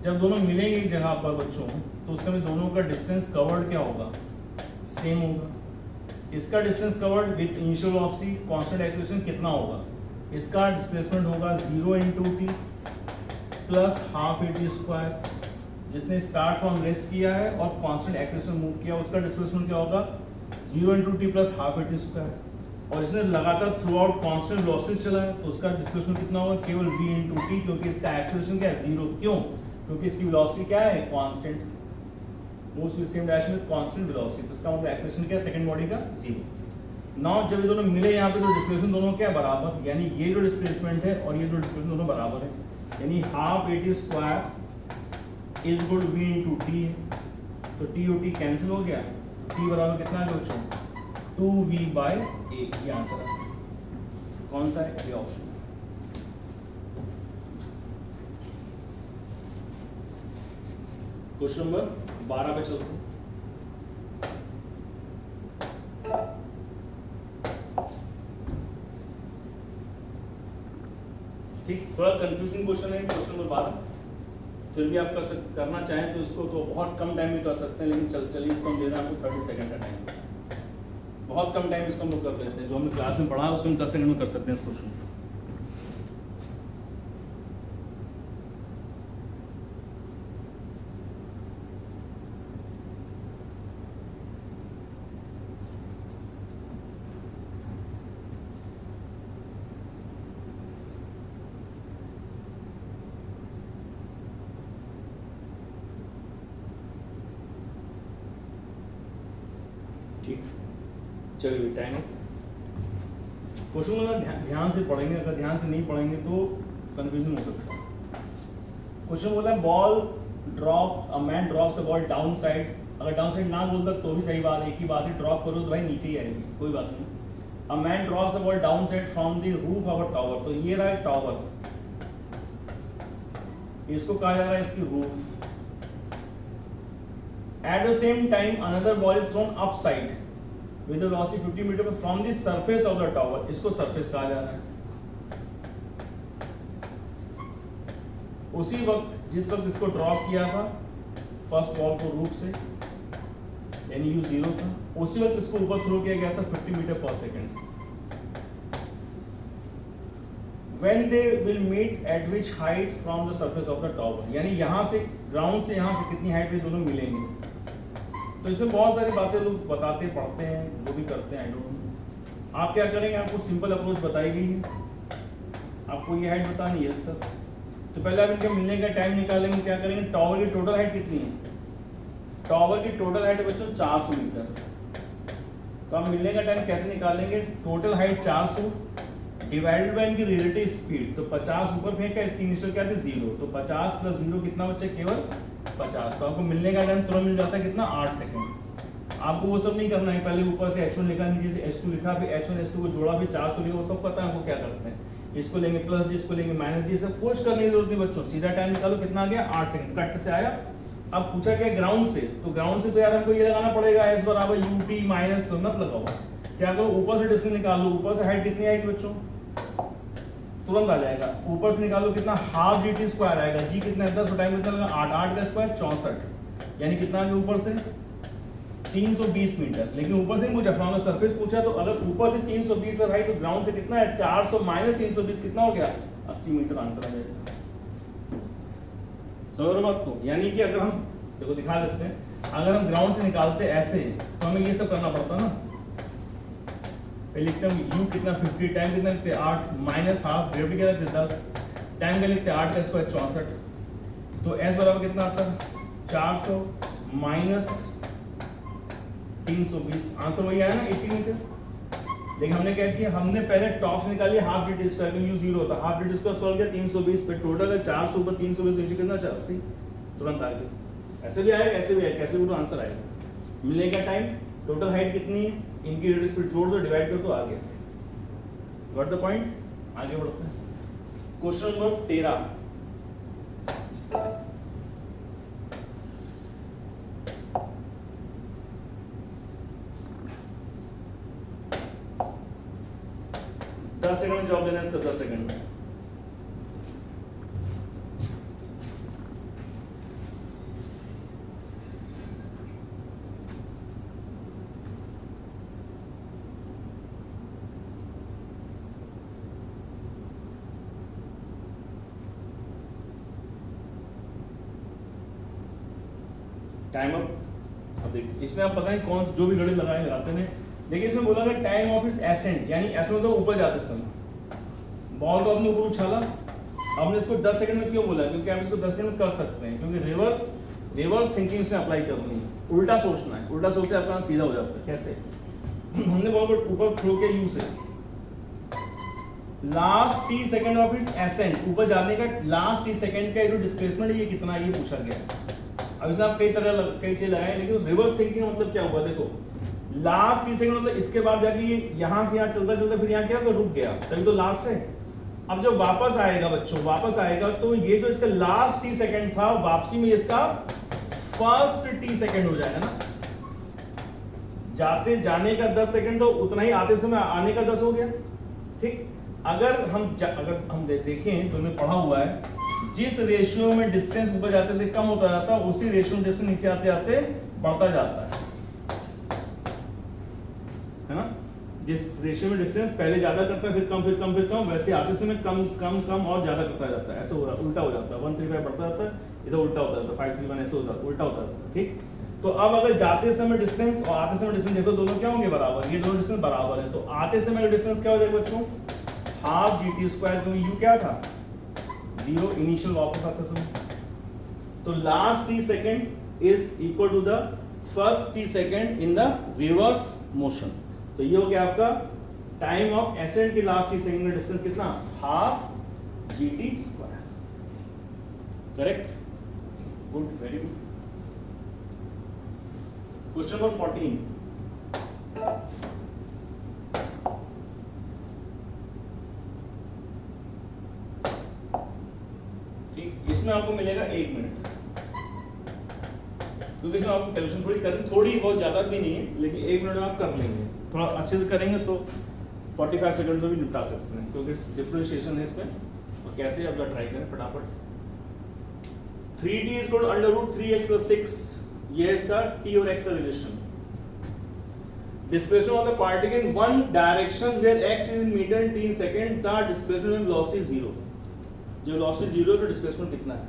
जब दोनों मिलेंगे एक जगह पर बच्चों, तो उस समय दोनों का डिस्टेंस कवर्ड क्या होगा, सेम होगा। इसका distance covered with initial velocity constant acceleration कितना होगा, इसका डिस्प्लेसमेंट होगा 0 × t प्लस हाफ a² जिसने स्टार्ट फ्रॉम रेस्ट किया है और कांस्टेंट एक्सेलरेशन मूव किया, उसका डिस्प्लेसमेंट क्या होगा 0 × t प्लस हाफ a²। और इसने लगातार थ्रू आउट कांस्टेंट वेलोसिटी चला है, तो उसका डिस्प्लेसमेंट कितना होगा, केवल v × t, क्योंकि इसका एक्सेलरेशन क्या है 0। क्यों? क्योंकि इसकी वेलोसिटी क्या है, constant, moves with same direction with constant velocity, तो इसका मतलब एक्सेलरेशन क्या है सेकंड बॉडी का 0। नाउ जब ये दोनों मिले यहाँ पे तो डिस्प्लेसमेंट दोनों क्या बराबर, यानी ये जो डिस्प्लेसमेंट है और ये जो डिस्प्लेसमेंट दोनों बराबर है, यानी half a² is equal to v × t है। तो t और t कैंसिल हो गया, t बराबर कितना है बच्चों 2v/a। ये आंसर है, कौन सा है, ये ऑप्शन। क्वेश्चन नंबर 12 पे चलते हैं। ठीक, थोड़ा कंफ्यूजिंग क्वेश्चन है क्वेश्चन नंबर 12, फिर भी आप करना चाहें तो इसको तो बहुत कम टाइम में कर सकते हैं, लेकिन चलिए इसको हम दे रहे हैं आपको 30 सेकंड का टाइम। बहुत कम टाइम इसको हम लोग कर लेते हैं, जो हमने क्लास में पढ़ा है उसमें 10 सेकंड में कर सकते हैं इस क्वेश्चन। ठीक, चलिए टाइम है। क्वेश्चन मतलब ध्यान से पढ़ेंगे, अगर ध्यान से नहीं पढ़ेंगे तो कंफ्यूजन हो सकता है। क्वेश्चन बोला है ball drop, a man drops a ball down side. अगर डाउन साइड ना बोलता तो भी सही बात है, एक ही बात है, ड्रॉप करो तो भाई नीचे ही आएगी, कोई बात नहीं। A man drops a ball down side from the roof of a tower, तो ये रहा टावर, इसको कहा जा रहा है इसकी roof. At the same time, another ball is thrown upside with a velocity 50 metre from the surface of the tower. इसको surface कहा जा रहा है। उसी वक्त जिस वक्त इसको ड्रॉप किया था फर्स्ट बॉल को रूफ से, यानी u 0 था, उसी वक्त इसको ऊपर थ्रो किया गया था 50 मीटर पर सेकेंड से। When they will meet at which height from the surface of the tower, यानी यहाँ से ग्राउंड से यहाँ से कितनी हाइट पे दोनों मिलेंगे। तो इसमें बहुत सारी बातें लोग बताते पढ़ते हैं, वो भी करते हैं, आई डोंट नो। आप क्या करेंगे, आपको सिंपल अप्रोच बताई गई है, आपको ये हाइट बतानी है सर। तो पहले आप इनके मिलने का टाइम निकालेंगे, क्या करेंगे, टावर की टोटल हाइट कितनी है, टावर की टोटल हाइट बच्चों 400 मीटर। तो आप मिलने का टाइम कैसे निकालेंगे, टोटल हाइट 400 डिवाइडेड बाय इनकी रिलेटिव स्पीड। तो 50 ऊपर फेंका, इसकी इनिशियल क्या थी 0, तो 50 + 0 कितना बच्चा, केवल 50। तो आपको मिलने का टाइम तुरंत मिल जाता है कितना, 8 सेकंड। आपको वो सब नहीं करना है, पहले ऊपर से h1 लिखा, नीचे से h2 लिखा, फिर h1 h2 को जोड़ा, फिर 400 लिखा, वो सब पता है आपको क्या करते हैं। इसको लेंगे प्लस जी, इसको लेंगे माइनस जी, सब कुछ करने की जरूरत नहीं बच्चों, सीधा टाइम निकालो, कितना आ गया 8 सेकंड, कट से आया। अब पूछा गया ग्राउंड से, तो ग्राउंड से तो यार हमको ये लगाना पड़ेगा s बराबर ut माइनस, तो मत लगाओ, क्या करो ऊपर से डिस्टेंस निकालो। ऊपर से हाइट कितनी आएगी बच्चों, तुरंत आ जाएगा, ऊपर से निकालो कितना, हाफ gt² आएगा। जी कितना है 10, टाइम कितना लगा 8, 8 का स्क्वायर 64, यानी कितना आ गया ऊपर से 320 मीटर। लेकिन ऊपर से नहीं पूछा, फ्रॉम द सरफेस पूछा, तो अगर ऊपर से 320 है भाई, तो ग्राउंड से कितना है 400 माइनस 320 कितना हो गया, 80 मीटर आंसर आ जाएगा। समझ रहे बात को, यानी कि अगर हम देखो दिखा देते हैं, अगर हम ग्राउंड से निकालते ऐसे तो हमें ये सब करना पड़ता ना, लिखते हम u कितना 50, टाइम कितना लिखते 8 माइनस हाफ, ग्रेविटी क्या लिखते 10, टाइम का लिखते 8 का स्क्वायर 64, तो s बराबर कितना आता है 400 माइनस 320, आंसर वही आया ना 80 मीटर। लेकिन हमने क्या किया, हमने पहले टॉप से निकाली हाफ gt² क्योंकि u 0 था, हाफ gt² सॉल्व किया 320 पे, टोटल है 400 ऊपर 320 नीचे कितना 80, तुरंत आ गया। ऐसे भी आएगा, ऐसे भी आएगा, कैसे भी तो आंसर आएगा। मिलने का टाइम, टोटल हाइट कितनी है, इनकी रेडियस पे जोड़ दो, डिवाइड कर दो, आ गया। गॉट द पॉइंट, आगे बढ़ते हैं। Question number 13। दस सेकंड में जवाब देना है इसका, 10 सेकंड में। Time up. अब देखिए इसमें आप पता नहीं कौन जो भी घड़ी लगाते हैं। देखिए इसमें बोला गया टाइम ऑफ इट्स एसेंट, यानी एसेंट तो ऊपर जाते समय बॉल को अपने ऊपर उछाला। हमने इसको 10 सेकंड में क्यों बोला? क्योंकि आप इसको 10 सेकंड में कर सकते हैं, क्योंकि रिवर्स थिंकिंग से अप्लाई करनी है, उल्टा सोचना है। उल्टा सोचते आपका सीधा हो जाता है। कैसे? हमने बॉल को ऊपर थ्रो के यू से last t second of its ascent, ऊपर जाने का लास्ट टी सेकंड का जो डिस्प्लेसमेंट है ये कितना, ये पूछा गया। अब इसमें आप कई चीज लगाए, लेकिन रिवर्स थिंकिंग मतलब क्या हुआ? देखो लास्ट टी सेकंड मतलब इसके बाद जाके ये यहां से यहां चलता चलता फिर यहां क्या तो रुक गया, तभी तो लास्ट है। अब जब वापस आएगा बच्चों, वापस आएगा तो ये जो इसका लास्ट टी सेकंड था, वापसी में इसका फर्स्ट टी सेकंड हो जाएगा ना। जाने का 10 सेकंड तो उतना ही आते समय आने का 10 हो गया। ठीक, अगर हम देखें तो हमने पढ़ा हुआ है, जिस रेशियो में डिस्टेंस ऊपर जाते थे कम होता जाता, उसी रेशियो में डिस्टेंस नीचे आते आते बढ़ता जाता है ना। जिस रेशियो में डिस्टेंस पहले ज्यादा करता है, फिर कम, फिर कम, फिर कम, वैसे आते समय कम कम कम और ज्यादा करता जाता है। ऐसे हो रहा, उल्टा हो जाता है। 135 बढ़ता जाता है, इधर उल्टा होता जाता है, 531 ऐसे हो जाता है, उल्टा होता जाता है। ठीक, तो अब अगर जाते समय डिस्टेंस और आते समय डिस्टेंस देखो, दोनों क्या होंगे? बराबर। ये दोनों डिस्टेंस बराबर है, तो आते समय का डिस्टेंस क्या हो जाएगा बच्चों? हाफ gt स्क्वायर, क्योंकि u क्या था? 0 इनिशियल वापस आते समय। तो last t second is equal to the first t second in the reverse motion. तो ये हो गया आपका टाइम ऑफ एसेंट की लास्ट टी सेकंड का डिस्टेंस कितना? Half gt square. Correct, good, very good. Question number 14। ठीक, इसमें आपको मिलेगा 1 मिनट, क्योंकि इसमें आपको कैलकुलेशन थोड़ी करनी, थोड़ी बहुत ज्यादा भी नहीं है, लेकिन 1 मिनट में आप कर लेंगे। थोड़ा अच्छे से करेंगे तो 45 सेकंड में भी निपटा सकते हैं, क्योंकि डिफरेंशिएशन है इसमें। तो कैसे अब ट्राई करें फटाफट। 3t is equal to under root 3x plus 6, ये है इसका t और x का relation. Displacement of the particle in one direction where x is in meter and t in second, the displacement and velocity is 0। जो velocity 0 है तो displacement कितना है?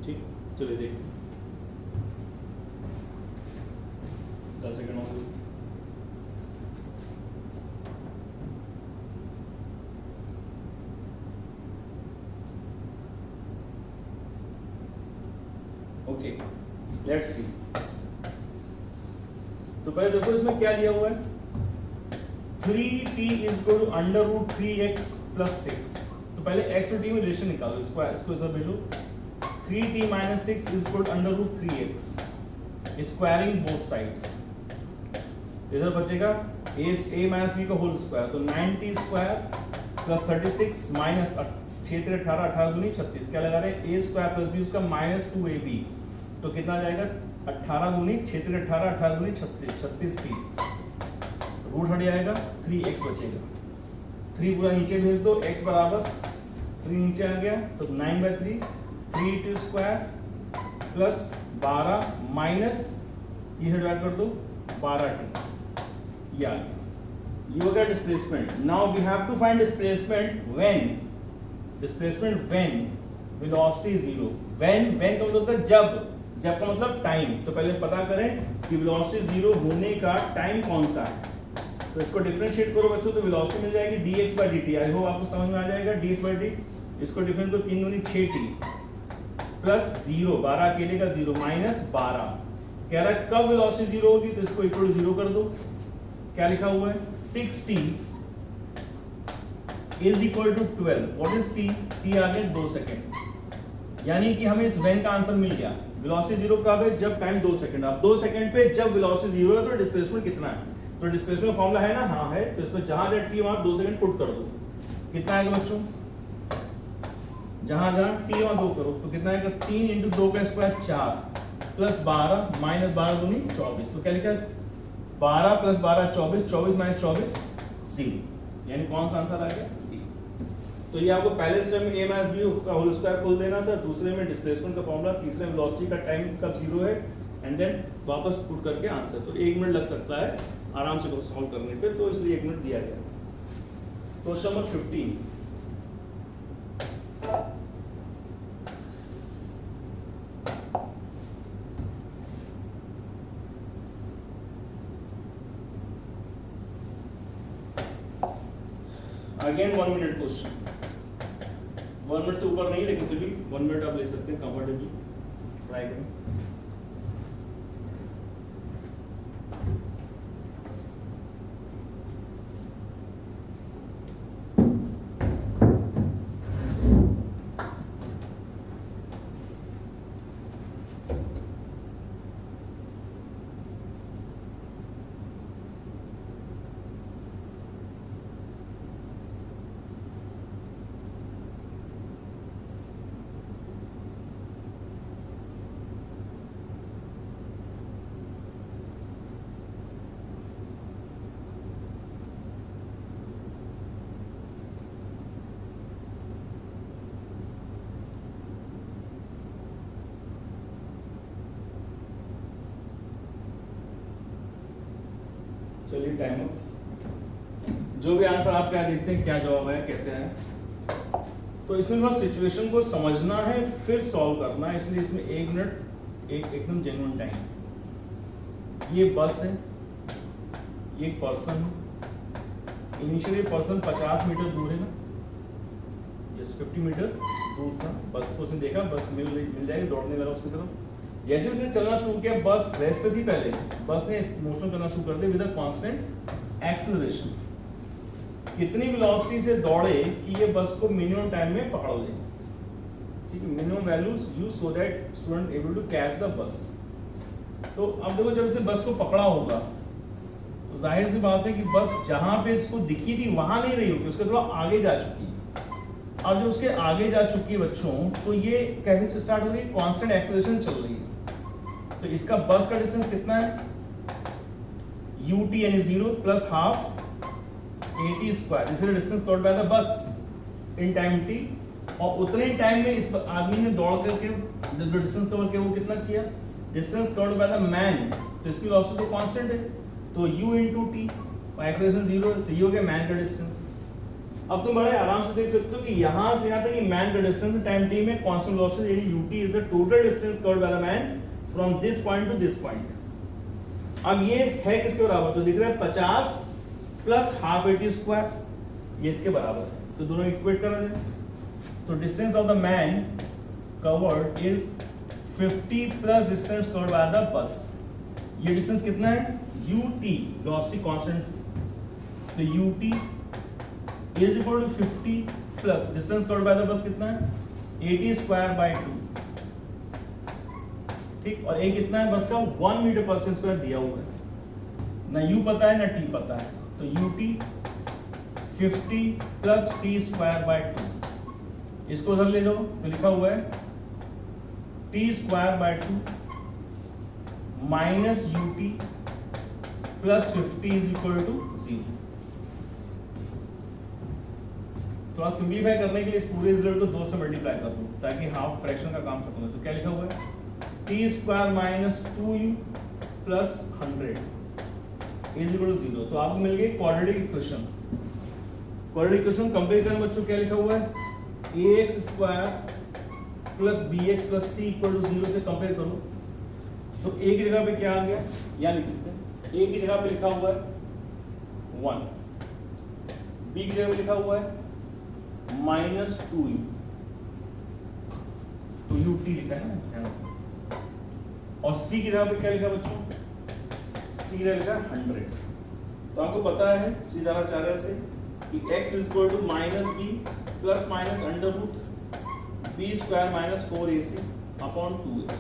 ठीक, चलिए देखते हैं। 10 सेकंड हो गए। Okay, let's see. तो पहले देखो इसमें क्या दिया हुआ है। 3t is equal to under root 3x plus 6। तो पहले x और t में रिलेशन निकालो, स्क्वायर, इसको इधर भेजो। 3t minus 6 is equal to under root 3x, squaring both sides. इधर बचेगा a minus b का होल स्क्वायर, तो 9t स्क्वायर प्लस 36 माइनस 6 3 18, 18 दूनी 36, क्या लगा रहे हैं? a स्क्वायर प्लस b उसका माइनस 2ab, तो कितना जाएगा? 18 दूनी 6 3 18, 18 दूनी 36, 36t, रूट हट जाएगा, 3x बचेगा। 3 पूरा नीचे भेज दो, x बराबर 3 नीचे आ गया, तो 9/3, 3t स्क्वायर प्लस 12 माइनस ये डिवाइड कर दो 12t, ये आ गया। ये हो गया displacement. Now we have to find displacement when velocity 0। When का मतलब होता है जब का मतलब टाइम। तो पहले पता करें कि वेलोसिटी 0 होने का टाइम कौन सा है। तो इसको डिफरेंशिएट करो बच्चों, तो वेलोसिटी मिल जाएगी dx/dt। आई होप आपको समझ में आ जाएगा dx/dt। इसको डिफरेंट तो 3 दूनी 6t प्लस 0, 12 अकेले का 0 माइनस 12। कह रहा है कब वेलोसिटी 0 होगी, तो इसको इक्वल टू 0 कर दो। क्या लिखा हुआ है 6t is equal to 12। What is t? t आ गया 2 सेकेंड, यानी कि हमें इस वेन का आंसर मिल गया। वेलोसिटी जीरो कब है? जब टाइम 2 सेकंड। अब 2 सेकंड पे जब वेलोसिटी जीरो है तो डिस्प्लेसमेंट कितना है? तो डिस्प्लेसमेंट फॉर्मूला है ना, हाँ है, तो इसमें जहां जहां t वहां 2 सेकंड पुट कर दो, कितना आएगा बच्चों? जहां जहां t वहां 2 करो तो कितना आएगा? 3 इंटू 2 का स्क्वायर 4 प्लस 12 माइनस 12 दूनी 24। तो क्या लिखा है? 12 प्लस 12 24, 24 माइनस 24 0, यानी कौन सा आंसर आएगा? D। तो ये आपको पहले स्टेप में a माइनस b का होल स्क्वायर खोल देना था, दूसरे में डिस्प्लेसमेंट का फॉर्मूला, तीसरे में वेलोसिटी का टाइम कब जीरो है, एंड देन वापस पुट करके आंसर। तो 1 मिनट लग सकता है आराम से सॉल्व करने पे, तो इसलिए 1 मिनट दिया गया। Question number 15। Again 1 minute question, 1 minute से ऊपर नहीं, लेकिन फिर भी 1 मिनट आप ले सकते हैं कंफर्टेबली, ट्राई करें। चलिए टाइम अप। जो भी आंसर आप क्या देखते हैं, क्या जवाब है, कैसे आया। तो इसमें बस सिचुएशन को समझना है फिर सॉल्व करना है, इसलिए इसमें 1 मिनट एकदम जेन्युइन टाइम। ये बस है, ये पर्सन है। इनिशियली पर्सन 50 मीटर दूर है ना, यस 50 मीटर दूर था। बस को उसने देखा, बस मिल जाएगी, दौड़ने लगा उसकी तरफ। जैसे उसने चलना शुरू किया, बस रेस्ट पे थी पहले, बस ने मोशन करना शुरू कर दिया विद अ कांस्टेंट एक्सेलरेशन। कितनी वेलोसिटी से दौड़े कि ये बस को मिनिमम टाइम में पकड़ ले, ठीक है, minimum values use so that student able to catch the bus. तो अब देखो, जब इसने बस को पकड़ा होगा तो जाहिर सी बात है कि बस जहां पे इसको दिखी थी वहां नहीं रही होगी, उसके थोड़ा आगे जा चुकी है। अब जो उसके आगे जा चुकी है बच्चों, तो ये कैसे स्टार्ट हो रही है? कांस्टेंट एक्सेलरेशन चल रही है। तो इसका बस का डिस्टेंस कितना है? ut यानी 0 plus half at square, this is the distance covered by the बस इन टाइम t। और उतने टाइम में इस आदमी ने दौड़ करके जो डिस्टेंस कवर किया वो कितना किया? Distance covered by the man. तो इसकी वेलोसिटी तो कांस्टेंट है, तो u into t और एक्सेलरेशन 0 है, तो ये हो गया मैन का डिस्टेंस। अब तुम बड़े आराम से देख सकते हो कि यहां से यहां तक कि मैन का डिस्टेंस टाइम t में कांस्टेंट वेलोसिटी यानी ut is the total distance covered by the man from this point two this point. अब ये है किसके बराबर? तो दिख रहा है 50 प्लस हाफ at स्क्वायर, ये इसके बराबर है, तो दोनों इक्वेट करा जाए। तो distance of the man covered is 50 plus distance covered by the bus. ये डिस्टेंस कितना है? ut, वेलोसिटी कांस्टेंट, तो ut is equal to 50 plus distance covered by the bus कितना है? 80 स्क्वायर बाय 2, ठीक। और a कितना है बस का? 1 मीटर पर सेकंड स्क्वायर दिया हुआ है, ना u पता है ना t पता है, तो ut 50 plus t square by 2। इसको उधर ले लो तो लिखा हुआ है t square by 2 minus ut plus 50 is equal to 0। तो सिंपलीफाई करने के लिए इस पूरे रिजल्ट को 2 से मल्टीप्लाई कर दो ताकि हाफ फ्रैक्शन का काम खत्म हो। तो क्या लिखा हुआ है? T square minus 2u plus 100 is equal to 0। तो आपको मिल गई quadratic equation. Quadratic equation compare करें बच्चों, क्या लिखा हुआ है? ax square plus bx plus c equal to 0 से कंपेयर करो। तो a की जगह पे क्या आ गया? यहाँ लिख देते हैं, a की जगह पे लिखा हुआ है 1, b की जगह पे लिखा हुआ है माइनस 2u, तो ut लिखा है ना, और c की जगह पे क्या लिखा बच्चों? c की जगह लिखा 100। तो आपको पता है सीधाचार्य से कि x is equal to minus b plus minus under root b square minus 4ac upon 2a।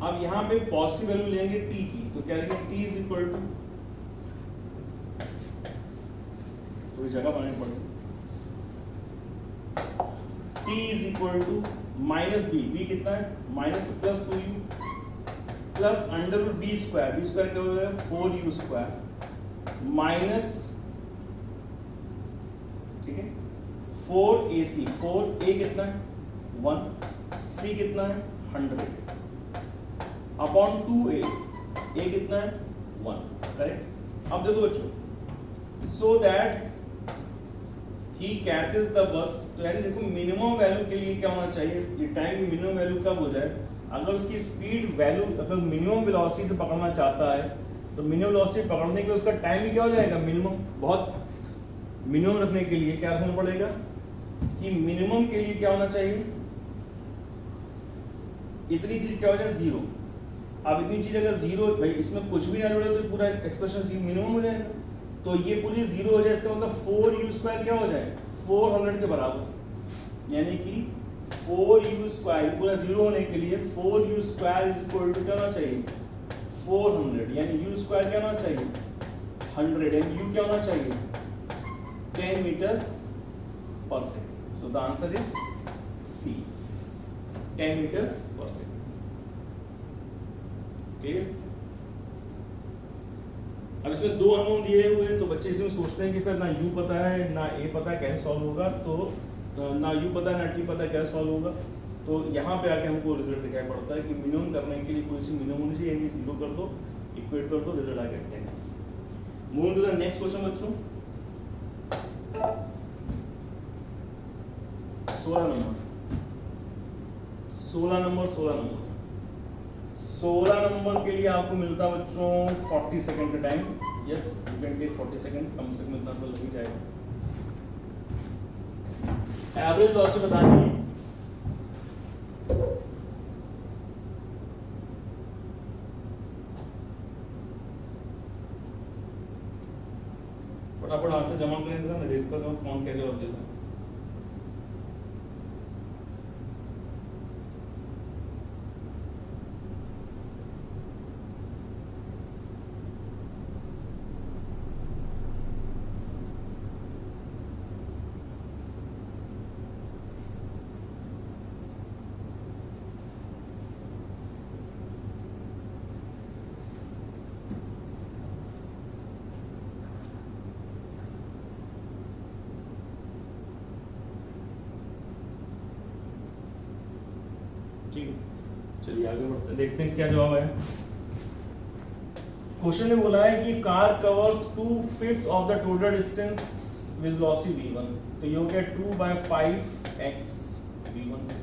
अब यहाँ पे पॉजिटिव वैल्यू लेंगे t की, तो क्या लेंगे t इज इक्वल टू, थोड़ी जगह बनानी पड़ेगी, t is equal to minus b कितना है minus plus 2u plus under root b square क्या हो जाएगा 4u स्क्वायर माइनस, ठीक है 4ac, 4a कितना है 1, c कितना है 100 अपॉन 2a, a कितना है 1, करेक्ट। अब देखो बच्चों, so that he catches the bus, तो यानी देखो मिनिमम वैल्यू के लिए क्या होना चाहिए, ये टाइम की मिनिमम वैल्यू कब हो जाए, अगर उसकी स्पीड वैल्यू अगर मिनिमम वेलोसिटी से पकड़ना चाहता है तो मिनिमम वेलोसिटी पकड़ने के लिए उसका टाइम भी क्या हो जाएगा मिनिमम, बहुत मिनिमम रखने के लिए क्या रखना पड़ेगा कि मिनिमम के लिए क्या होना चाहिए, इतनी चीज क्या हो जाए 0। अब इतनी चीज अगर 0, भाई इसमें कुछ भी ना जुड़े तो पूरा एक्सप्रेशन मिनिमम हो जाएगा, तो ये पूरी 0 हो जाए, इसका मतलब 4u स्क्वायर क्या हो जाए 400 के बराबर, यानी कि 4u स्क्वायर पूरा 0 होने के लिए 4u square is equal to क्या होना चाहिए 400, यानी u स्क्वायर क्या होना चाहिए 100 एंड u क्या होना चाहिए 10 metre per second. So the answer is C, 10 metre per second. ठीक, अब इसमें दो अननोन दिए हुए हैं, तो बच्चे इसमें सोचते हैं कि सर ना u पता है ना a पता है कैसे सॉल्व होगा, तो ना u पता है ना t पता है कैसे सॉल्व होगा, तो यहाँ पे आके हमको रिजल्ट दिखाई पड़ता है कि मिनिमम करने के लिए कोई चीज मिनिमम होनी चाहिए, यानी 0 कर दो, इक्वेट कर दो, रिजल्ट आ गया 10। Moving to the next question बच्चों, 16 नंबर के लिए आपको मिलता है बच्चों 40 सेकंड का time. Yes, you can take 40 second, कम से कम इतना तो लग ही जाएगा। एवरेज लॉस बतानी है, फटाफट हाथ से जमा करें, मैं देखता हूँ कौन क्या जवाब देता है। ठीक है, चलिए आगे बढ़ते हैं, देखते हैं क्या जवाब है। क्वेश्चन ने बोला है कि car covers 2/5 of the total distance with velocity v1, तो ये हो गया 2/5x v1 से,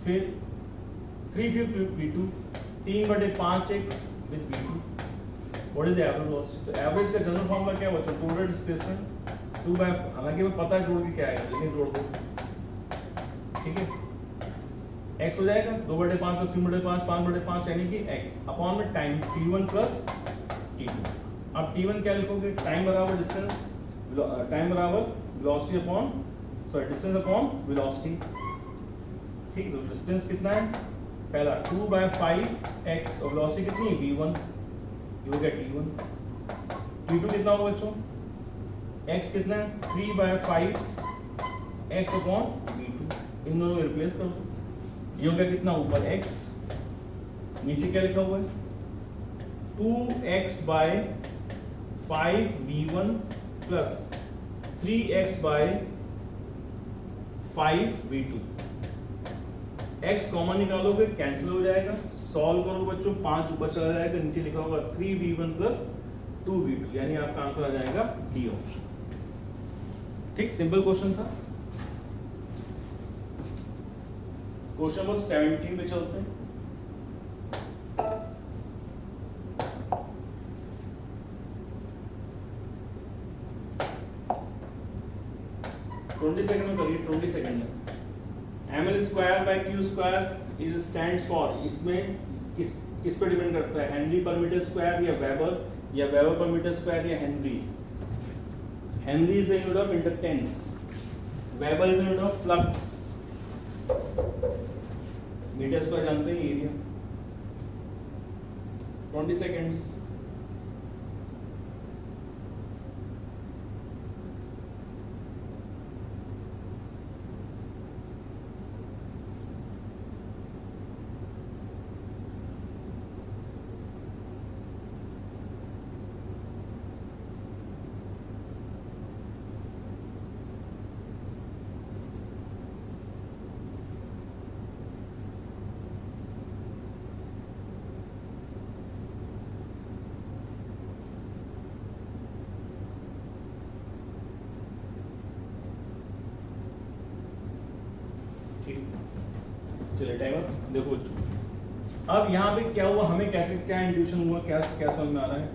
फिर 3/5 v2, 3/5x with v2, what is the average velocity. तो एवरेज का जनरल फॉर्मूला क्या बच्चों, टोटल डिस्प्लेसमेंट 2/, हालांकि वो पता है जोड़ के क्या आएगा, लेकिन जोड़ दो, ठीक है, x हो जाएगा 2/5 प्लस 3/5 5/5, यानी कि x अपॉन में टाइम t1 प्लस t2। अब t1 क्या लिखोगे, टाइम बराबर डिस्टेंस, टाइम बराबर velocity upon, sorry distance upon velocity, ठीक। तो डिस्टेंस कितना है, पहला 2/5x और वेलोसिटी कितनी है v1, ये हो गया t1। t2 कितना होगा बच्चों, x कितना है 3/5x अपॉन v2, इन दोनों को रिप्लेस कर दो, ये हो गया कितना, ऊपर x, नीचे क्या लिखा हुआ है 2x/5v1 plus 3x/5v2। x common निकालोगे कैंसिल हो जाएगा, सॉल्व करोगे बच्चों 5 ऊपर चला जाएगा, नीचे लिखा होगा 3v1 प्लस 2v2, यानी आपका आंसर आ जाएगा डी ऑप्शन। ठीक, सिंपल क्वेश्चन था। क्वेश्चन नंबर 17 पे चलते हैं। सेकंड में करिए, 20 सेकंड में। ml square by Q square is stands for, इसमें किस पे डिपेंड करता है, हेनरी पर मीटर स्क्वायर या वेबर या वेबर पर मीटर स्क्वायर या henry. Henry is the unit of inductance, weber is the unit of flux, metre square जानते हैं एरिया। 20 सेकेंड्स। चलिए टाइमर देखो बच्चों, अब यहाँ पे क्या हुआ, हमें कैसे क्या इंट्यूशन हुआ, क्या क्या समझ में आ रहा है।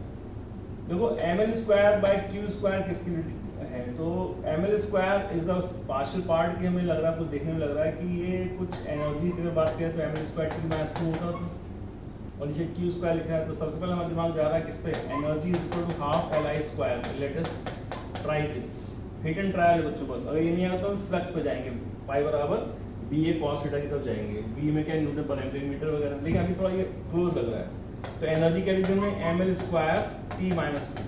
देखो ml square by Q square किसकी है, तो ml square is the partial part की हमें लग रहा है, कुछ देखने में लग रहा है कि ये कुछ एनर्जी की अगर बात करें तो ml square T minus to होता था, और नीचे क्यू स्क्वायर लिखा है, तो सबसे पहले हमारा दिमाग जा रहा है किस पे, energy is equal to half L I square. Let us try this, hit and trial बच्चों, बस अगर ये नहीं आया तो फ्लक्स पे जाएंगे, पाई बराबर बी ए कॉस थीटा की तरफ जाएंगे, बी में क्या न्यूटन पर एम्पीयर मीटर वगैरह, लेकिन अभी थोड़ा ये क्लोज लग रहा है। तो एनर्जी क्या लिखी हमने, M L square T minus two,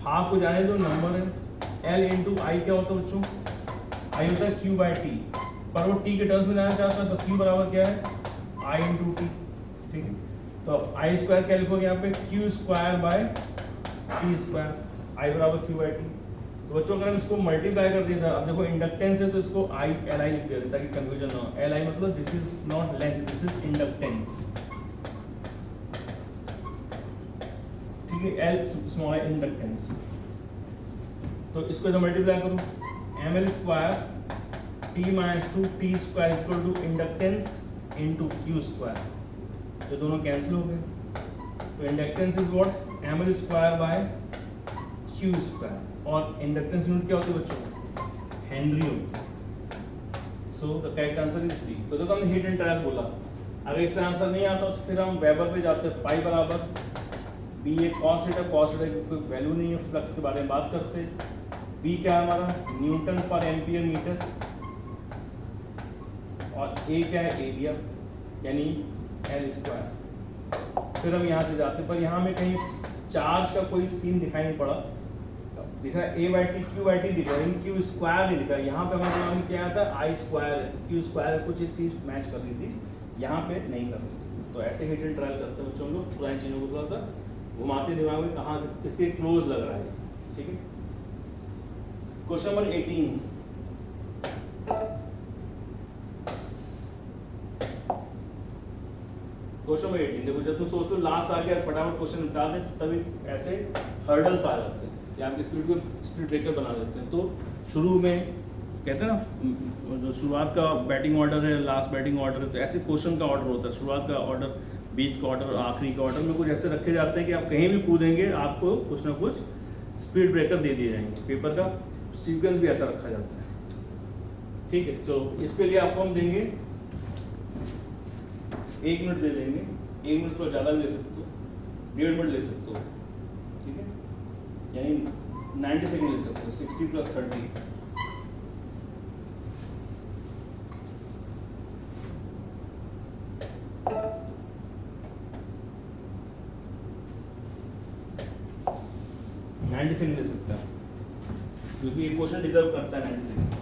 half को जाने दो, नंबर है एल इंटू आई, क्या होता है बच्चों, आई होता है क्यू बाई टी, पर वो टी के टर्म्स में जाना चाहता है, तो क्यू बराबर क्या है आई इंटू टी, ठीक है। तो आई स्क्वायर क्या लिखोगे यहाँ पे, Q square by T square, I बराबर क्यू बाई टी। तो बच्चों अगर हम इसको मल्टीप्लाई कर दिया था, अब देखो इंडक्टेंस है तो इसको आई एल आई लिख दिया ताकि कंफ्यूजन ना हो। एल आई मतलब this is not length, this is inductance, ठीक है, एल स्मॉल इंडक्टेंस। तो इसको जब मल्टीप्लाई करो, M L square T minus two T square is equal to inductance into Q square, तो दोनों कैंसिल हो गए। तो inductance is what, M L square by Q square, और इंडक्टेंस यूनिट क्या होती है बच्चों, हेनरी होती। So the correct answer is D. तो देखो हमने हिट एंड ट्रायल बोला, अगर इससे आंसर नहीं आता तो फिर हम वेबर पे जाते हैं, फाई बराबर बी ए कॉस थीटा, कॉस थीटा की कोई वैल्यू नहीं है, फ्लक्स के बारे में बात करते हैं। बी क्या है हमारा, न्यूटन पर एम्पियर मीटर, और ए क्या है, एरिया यानी एल स्क्वायर। फिर हम यहाँ से जाते, पर यहाँ में कहीं चार्ज का कोई सीन दिखाई नहीं पड़ा, दिख रहा है A by T Q by T दिख रहा है, लेकिन क्यू स्क्वायर नहीं दिख रहा है। यहाँ पे हमारे दिमाग में क्या आता है, आई स्क्वायर है, तो क्यू स्क्वायर कुछ एक चीज मैच कर रही थी, यहाँ पे नहीं कर रही थी। तो ऐसे हिट एंड ट्रायल करते हैं बच्चों, हम लोग पुरानी चीज़ों को थोड़ा सा घुमाते दिमाग में, कहाँ से इसके क्लोज लग रहा है, ठीक है। क्वेश्चन नंबर 18, क्वेश्चन नंबर 18 देखो, जब तुम सोचते हो लास्ट आके फटाफट क्वेश्चन निपटा दें, तो तभी ऐसे हर्डल्स आ जाते हैं कि आपकी स्पीड को स्पीड ब्रेकर बना देते हैं। तो शुरू में कहते हैं ना, जो शुरुआत का बैटिंग ऑर्डर है, लास्ट बैटिंग ऑर्डर है, तो ऐसे क्वेश्चन का ऑर्डर होता है, शुरुआत का ऑर्डर, बीच का ऑर्डर और आखिरी का ऑर्डर में कुछ ऐसे रखे जाते हैं कि आप कहीं भी कूदेंगे आपको कुछ ना कुछ स्पीड ब्रेकर दे दिए जाएंगे। पेपर का सीक्वेंस भी ऐसा रखा जाता है, ठीक है। चलो इसके लिए आपको हम देंगे 1 मिनट दे देंगे, 1 मिनट थोड़ा ज़्यादा भी ले सकते हो, 1.5 मिनट ले सकते हो, ठीक है, यानी 90 सेकंड ले सकते हो, 60 + 30, सेकंड ले सकता है, क्योंकि ये क्वेश्चन डिजर्व करता है 90 सेकंड।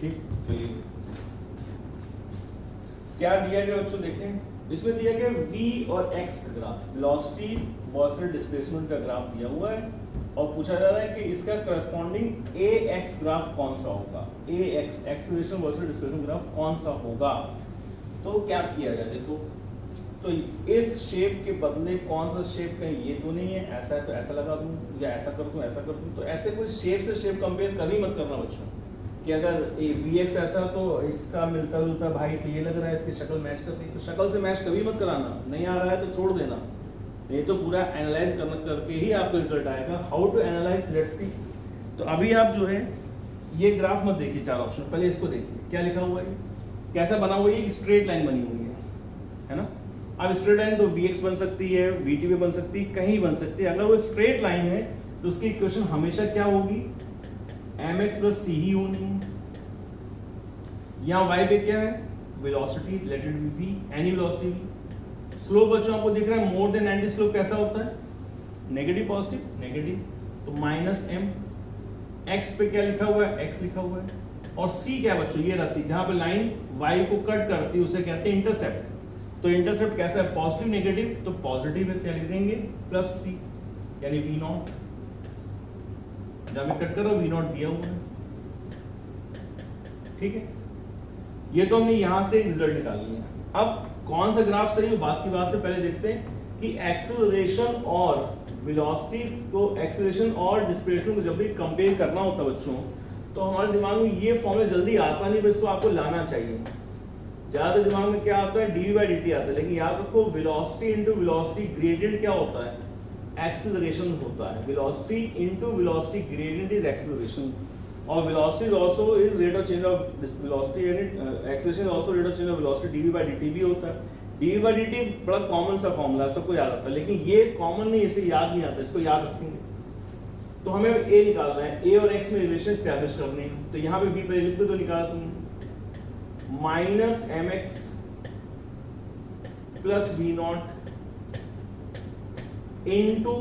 ठीक, चलिए क्या दिया गया बच्चों, देखें इसमें दिया गया v और x का ग्राफ, वेलोसिटी वर्सेस डिस्प्लेसमेंट का ग्राफ दिया हुआ है और पूछा जा रहा है कि इसका करस्पॉन्डिंग ax ग्राफ कौन सा होगा, ax acceleration versus displacement graph कौन सा होगा। तो क्या किया जाए, देखो तो इस शेप के बदले कौन सा शेप, कहीं ये तो नहीं है, ऐसा है तो ऐसा लगा दूं या ऐसा कर दूं ऐसा कर दूं, तो ऐसे कोई शेप से शेप कंपेयर कभी मत करना बच्चों कि अगर vx ऐसा तो इसका मिलता जुलता भाई तो ये लग रहा है इसकी शक्ल मैच कर रही है, तो शक्ल से मैच कभी मत कराना, नहीं आ रहा है तो छोड़ देना, नहीं तो पूरा एनालाइज करके ही आपको रिजल्ट आएगा। How to analyse, let's see. तो अभी आप जो है ये ग्राफ मत देखिए, चार ऑप्शन, पहले इसको देखिए क्या लिखा हुआ है, कैसा बना हुआ है, स्ट्रेट लाइन बनी हुई है ना। अब स्ट्रेट लाइन तो vx बन सकती है, vt भी बन सकती है, कहीं बन सकती है। अगर वो स्ट्रेट लाइन है तो उसकी इक्वेशन हमेशा क्या होगी, mx प्लस c ही होनी है। यहाँ y पे क्या है, velocity, late it B v, any velocity. Slope बच्चों आपको दिख रहा है मोर देन 90, स्लोप कैसा होता है, नेगेटिव पॉजिटिव, नेगेटिव, तो माइनस m। x पे क्या लिखा हुआ है, x लिखा हुआ है, और c क्या है बच्चों, ये रसी जहां पे लाइन y को कट करती है उसे कहते हैं इंटरसेप्ट। तो इंटरसेप्ट कैसा है, पॉजिटिव नेगेटिव, तो पॉजिटिव है, क्या लिख देंगे, प्लस c यानी v0, जहां पे कट करो v0 दिया हुआ है, ठीक है। ये तो हमने यहां से रिजल्ट निकाल लिया। अब कौन सा ग्राफ सही है बात की बात है, पहले देखते हैं कि एक्सेलरेशन और वेलोसिटी को, एक्सेलरेशन और डिस्प्लेसमेंट को जब भी कंपेयर करना होता है बच्चों, तो हमारे दिमाग में ये फॉर्मूला जल्दी आता नहीं, बस इसको आपको लाना चाहिए। ज्यादा दिमाग में क्या आता है, डी बाई डी टी आता है, लेकिन याद रखो वेलोसिटी इंटू वेलोसिटी ग्रेडियंट क्या होता है, एक्सेलरेशन होता है। Velocity into velocity gradient is acceleration, और velocity also is rate of change of velocity and acceleration also rate of change of velocity, dv by dt भी होता है। डीवी बाई डीटी बड़ा कॉमन सा फॉर्मूला है, सबको याद आता है, लेकिन ये कॉमन नहीं इसलिए याद नहीं आता, इसको याद रखेंगे। तो हमें ए निकालना है, ए और एक्स में रिलेशन एस्टैब्लिश करनी है। तो यहाँ पे बी पर लिख दो, तो निकाला तुमने minus M x plus v naught into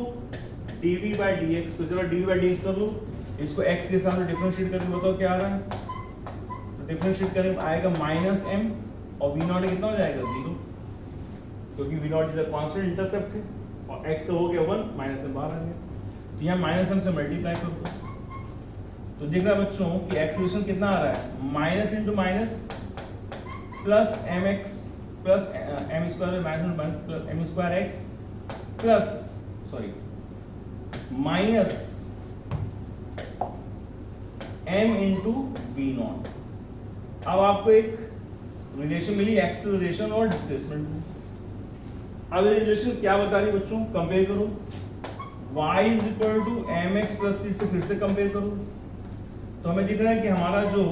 dv by d x. तो चलो डीवी बाई डी एक्स कर लो, इसको x के सामने डिफरेंशिएट करके बताओ क्या आ रहा है, तो डिफरेंशिएट करें आएगा माइनस m और v नॉट कितना हो जाएगा 0, क्योंकि v not is a constant intercept है, और x का हो गया 1, माइनस m बाहर आ गया, तो यहाँ माइनस m से मल्टीप्लाई कर दो। तो देख रहा बच्चों कि एक्सेलरेशन कितना आ रहा है, minus into minus plus M x plus M square minus minus plus M square X plus sorry minus m into v naught. अब आपको एक रिलेशन मिली एक्सेलरेशन और डिस्प्लेसमेंट में। अब ये रिलेशन क्या बता रही बच्चों, कंपेयर करो, y is equal to m x plus c से फिर से कंपेयर करो। तो हमें दिख रहा है कि हमारा जो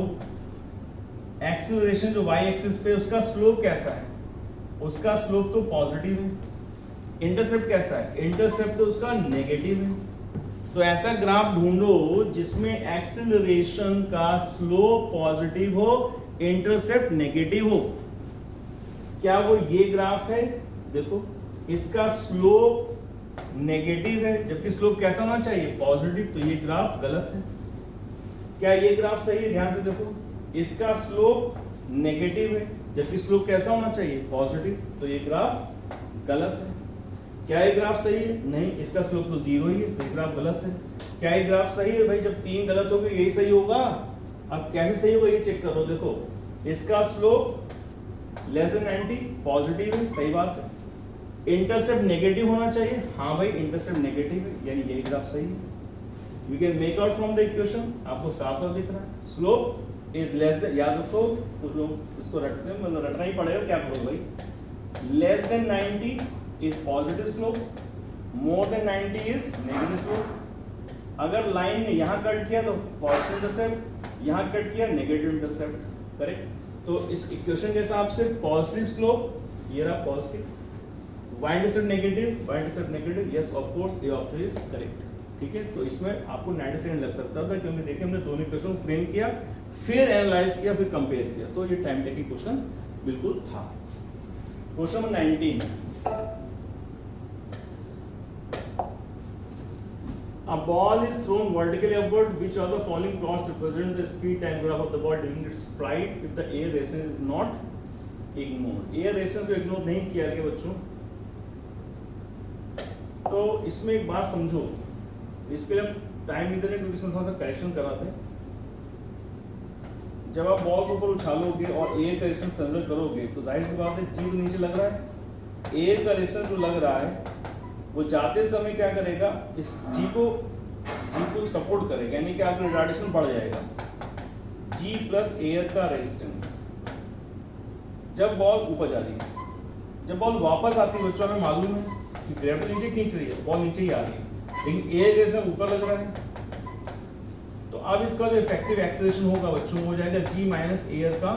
एक्सेलरेशन जो y एक्सिस पे उसका स्लोप कैसा है, उसका स्लोप तो पॉजिटिव है। इंटरसेप्ट कैसा है, इंटरसेप्ट तो उसका नेगेटिव है। तो ऐसा ग्राफ ढूंढो जिसमें एक्सेलरेशन का स्लोप पॉजिटिव हो, इंटरसेप्ट नेगेटिव हो। क्या वो ये ग्राफ है, देखो इसका स्लोप नेगेटिव है जबकि स्लोप कैसा होना चाहिए, पॉजिटिव, तो ये ग्राफ गलत है। क्या ये ग्राफ सही है, ध्यान से देखो, इसका स्लोप नेगेटिव है जबकि स्लोप कैसा होना चाहिए, पॉजिटिव, तो ये ग्राफ गलत है। क्या ये ग्राफ सही है, नहीं, इसका स्लोप तो 0 ही है, तो ये ग्राफ गलत है। क्या ये ग्राफ सही है, भाई जब 3 गलत हो गए यही सही होगा। अब कैसे सही होगा ये चेक करो, देखो इसका स्लोप लेस देन 90 पॉजिटिव है, सही बात है। इंटरसेप्ट नेगेटिव होना चाहिए, हाँ भाई इंटरसेप्ट नेगेटिव है, यानी यही ग्राफ सही है। We can make out from the equation, आपको साफ साफ दिख रहा है, स्लोप इज लेस देन, याद रखो कुछ लोग इसको रटते हैं, मतलब रटना ही पड़ेगा, क्या करो भाई, less than 90 is positive slope, more than 90 is negative slope। अगर लाइन ने यहाँ कट किया तो पॉजिटिव इंटरसेप्ट, यहाँ कट किया नेगेटिव इंटरसेप्ट, करेक्ट। तो इस इक्वेशन के हिसाब से पॉजिटिव स्लोप ये रहा positive, y intercept negative, y intercept negative, yes of course A option is correct, ठीक है। तो इसमें आपको 90 सेकंड लग सकता था क्योंकि देखिए हमने दोनों इक्वेशन फ्रेम किया, फिर एनालाइज किया, फिर कंपेयर किया, तो ये टाइम टेकिंग क्वेश्चन बिल्कुल था। Question number 19, A ball is thrown vertically upward. Which of the following plots represent the speed time graph of the ball during its flight if the air resistance is not ignored? Air resistance को ignore नहीं किया गया बच्चों। तो इसमें एक बात समझो, इसके लिए टाइम नहीं दे रहे क्योंकि इसमें थोड़ा सा करेक्शन कराते हैं। जब आप बॉल के ऊपर उछालोगे और एयर का रेजिस्टेंस कंसिडर करोगे तो जाहिर सी बात है जी तो नीचे लग रहा है, एयर का रेजिस्टेंस जो लग रहा है वो जाते समय क्या करेगा, इस जी को सपोर्ट करेगा, यानी कि आपका रिटार्डेशन बढ़ जाएगा। जी प्लस एयर का रेजिस्टेंस जब बॉल ऊपर जा रही है, जब बॉल वापस आती है बच्चों हमें मालूम है कि ग्रेविटी नीचे खींच रही है, बॉल नीचे ही आ रही है, लेकिन एयर रेजिस्टेंस ऊपर लग रहा है। तो अब इसका जो इफेक्टिव एक्सेलरेशन होगा बच्चों हो जाएगा जी माइनस एयर का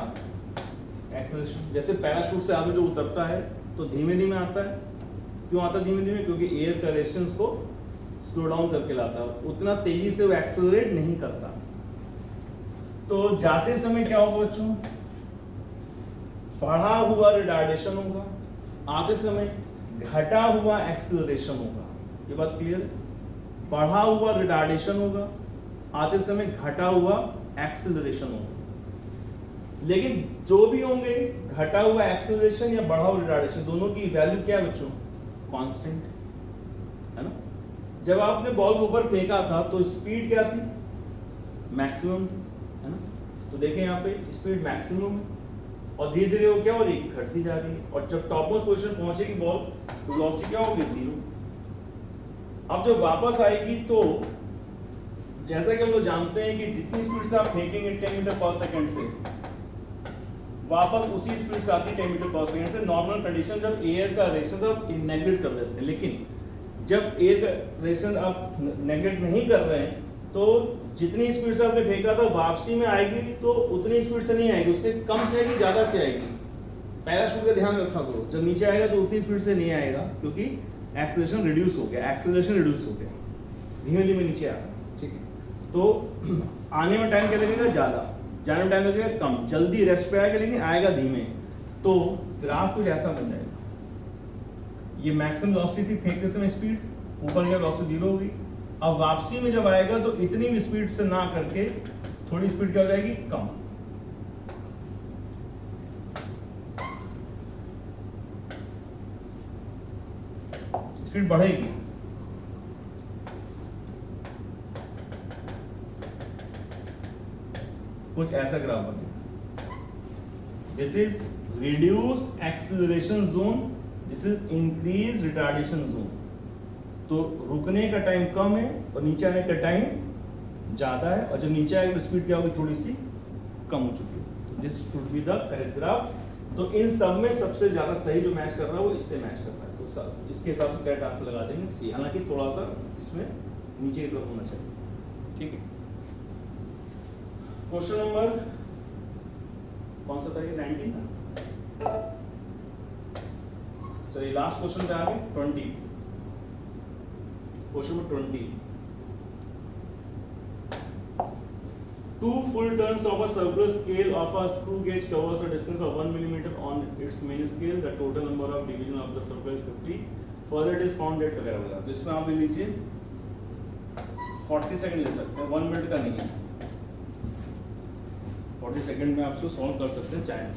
एक्सेलरेशन। जैसे पैराशूट से आगे जो उतरता है तो धीमे धीमे आता है, क्यों आता है धीमे धीमे, क्योंकि एयर का रेजिस्टेंस को स्लो डाउन करके लाता है, उतना तेजी से वो एक्सेलरेट नहीं करता। तो जाते समय क्या होगा बच्चों, बढ़ा हुआ रिटार्डेशन होगा, आते समय घटा हुआ एक्सेलरेशन होगा। ये बात क्लियर है? बढ़ा हुआ रिटार्डेशन होगा, आते समय घटा हुआ एक्सेलरेशन होगा। लेकिन जो भी होंगे घटा हुआ एक्सेलरेशन या बढ़ा हुआ रिटार्डेशन दोनों की वैल्यू क्या है बच्चों, कांस्टेंट है ना। जब आपने बॉल को ऊपर फेंका था तो स्पीड क्या थी, मैक्सिमम थी, है ना। तो देखें यहाँ पे स्पीड मैक्सिमम है और धीरे धीरे वो क्या हो रही है, घटती जा रही है, और जब टॉप मोस्ट पोजीशन पहुंचेगी बॉल तो वेलोसिटी क्या होगी, 0। अब जब वापस आएगी तो जैसा कि हम लोग जानते हैं कि जितनी स्पीड से आप फेंकेंगे 10 मीटर पर सेकंड से, वापस उसी स्पीड से आती है 10 मीटर पर सेकंड से। नॉर्मल कंडीशन जब एयर का रेजिस्टेंस आप नेगलेक्ट कर देते हैं, लेकिन जब एयर का रेजिस्टेंस आप नेगलेक्ट नहीं कर रहे हैं तो जितनी स्पीड से आपने फेंका था वापसी में आएगी तो उतनी स्पीड से नहीं आएगी, उससे कम से आएगी, ज्यादा से आएगी। पैराशूट का ध्यान रखा करो, जब नीचे आएगा तो उतनी स्पीड से नहीं आएगा क्योंकि एक्सेलरेशन रिड्यूस हो गया, धीमे धीमे नीचे आएगा, ठीक है। तो आने में टाइम क्या लगेगा, ज्यादा, जाने में टाइम लगेगा कम, जल्दी रेस्ट पे आएगा लेकिन आएगा धीमे। तो ग्राफ कुछ ऐसा बन जाएगा, ये मैक्सिमम वेलोसिटी थी फेंकते समय स्पीड, ऊपर गया वेलोसिटी 0 होगी। अब वापसी में जब आएगा तो इतनी भी स्पीड से ना करके थोड़ी स्पीड क्या हो जाएगी, कम। स्पीड बढ़ेगी, कुछ ऐसा ग्राफ बनेगा। This is reduced acceleration zone, this is increase retardation zone. तो रुकने का टाइम कम है और नीचे आने का टाइम ज्यादा है, और जब नीचे आएगा तो स्पीड क्या होगी, थोड़ी सी कम हो चुकी है। तो this should be the correct graph. तो इन सब में सबसे ज्यादा सही जो मैच कर रहा है वो इससे मैच कर रहा है, तो सब इसके हिसाब से करेक्ट आंसर लगा देंगे सी। हालांकि थोड़ा सा इसमें नीचे की तरफ होना चाहिए, ठीक है। क्वेश्चन नंबर कौन सा था ये, 19 था। चलिए लास्ट क्वेश्चन पे आगे 20, question number 20। 2 full turns of a circular scale of a screw gauge covers a distance of 1 mm on its main scale. The total number of division of the circle is 50. Further it is found that वगैरह वगैरह। तो इसमें आप ले लीजिए 40 second ले सकते हैं, 1 मिनट का नहीं है, 40 सेकंड में आप इसको सॉल्व कर सकते हैं चाहे।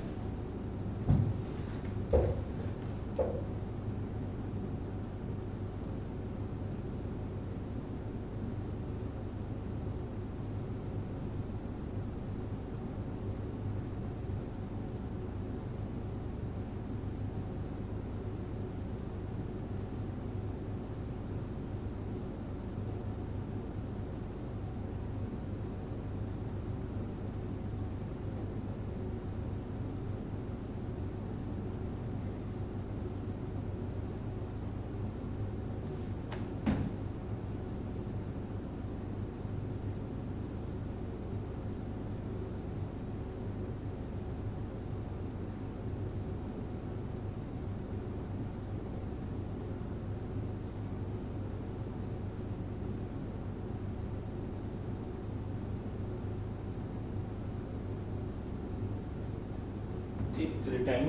चलिए टाइम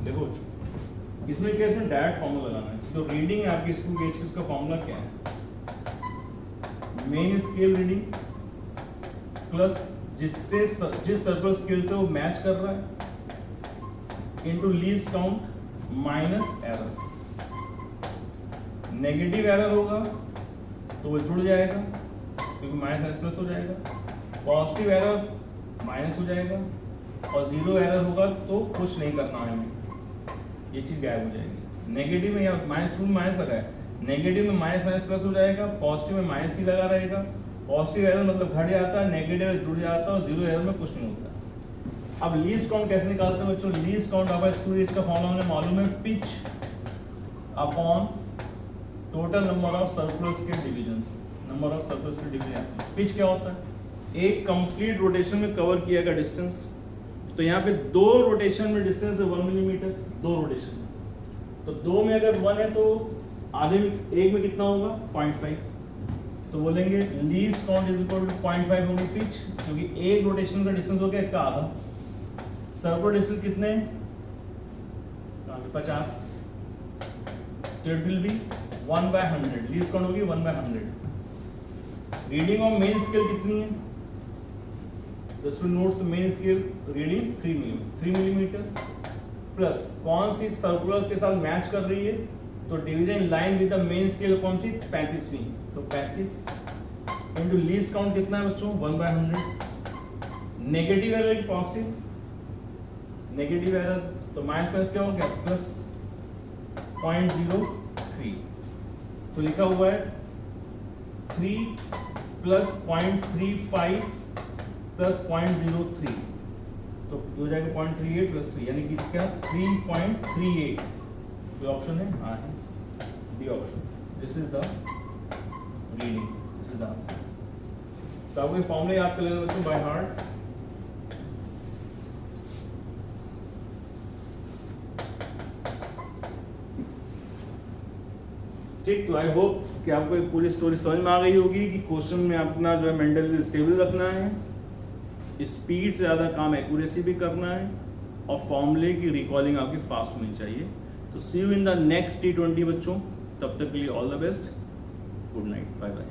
देखो, इसमें क्या, इसमें डायरेक्ट फॉर्मूला लगाना है। तो रीडिंग है आपकी स्क्रू गेज की, उसका फॉर्मूला क्या है, मेन स्केल रीडिंग प्लस जिस सर्कुलर स्केल से वो मैच कर रहा है into least count minus error. Negative error होगा तो वो जुड़ जाएगा क्योंकि माइनस एस प्लस हो जाएगा, पॉजिटिव एरर माइनस हो जाएगा और जीरो एरर होगा तो कुछ नहीं करना है हमें, ये चीज गायब हो जाएगी। नेगेटिव में या माइनस टू माइनस लगा है, नेगेटिव में माइनस माइनस प्लस हो जाएगा, पॉजिटिव में माइनस ही लगा रहेगा। पॉजिटिव एरर मतलब घट जाता है, नेगेटिव एरर जुड़ जाता है और जीरो एरर में कुछ नहीं होता। अब लीस्ट काउंट कैसे निकालते हैं बच्चों? Least count of screw gauge का फॉर्मूला हमें मालूम है, pitch upon total number of circular scale divisions, number of circular scale division. Pitch क्या होता है? एक कंप्लीट रोटेशन में कवर किया गया डिस्टेंस। तो यहाँ पे दो रोटेशन में डिस्टेंस है 1 मिलीमीटर, दो रोटेशन में, तो दो में अगर 1 है तो आधे में, एक में कितना होगा 0.5, तो बोलेंगे least count is equal to 0.5 होगी पिच, क्योंकि एक रोटेशन का डिस्टेंस हो गया इसका आधा। सर्कुलर डिस्टेंस कितने 50, तो it will be 1/100, least count होगी 1/100। रीडिंग ऑफ मेन स्केल कितनी है? The student notes main scale reading 3 millimetre plus कौन सी सर्कुलर के साथ मैच कर रही है, तो division line with the main scale कौन सी 35वीं, तो 35 इनटू लीस्ट काउंट कितना है बच्चों 1/100। नेगेटिव एरर की पॉजिटिव, नेगेटिव एरर तो माइनस माइनस क्या हो गया प्लस 0.03, तो लिखा हुआ है 3 प्लस 0.35 प्लस 0.03, तो हो जाएगा 0.38 प्लस 3 यानी कि क्या 3.38। जो ऑप्शन है हाँ है D option, this is the reading, this is the answer. तो आपको ये फॉर्मूला याद कर लेना बच्चों बाय हार्ट। ठीक, तो आई होप कि आपको एक पूरी स्टोरी समझ में आ गई होगी कि क्वेश्चन में अपना जो है मेंटली स्टेबल रखना है, स्पीड से ज़्यादा काम एक्यूरेसी भी करना है और फॉर्मूले की रिकॉलिंग आपकी फास्ट होनी चाहिए। तो see you in the next T20 बच्चों, तब तक के लिए all the best, good night, bye bye.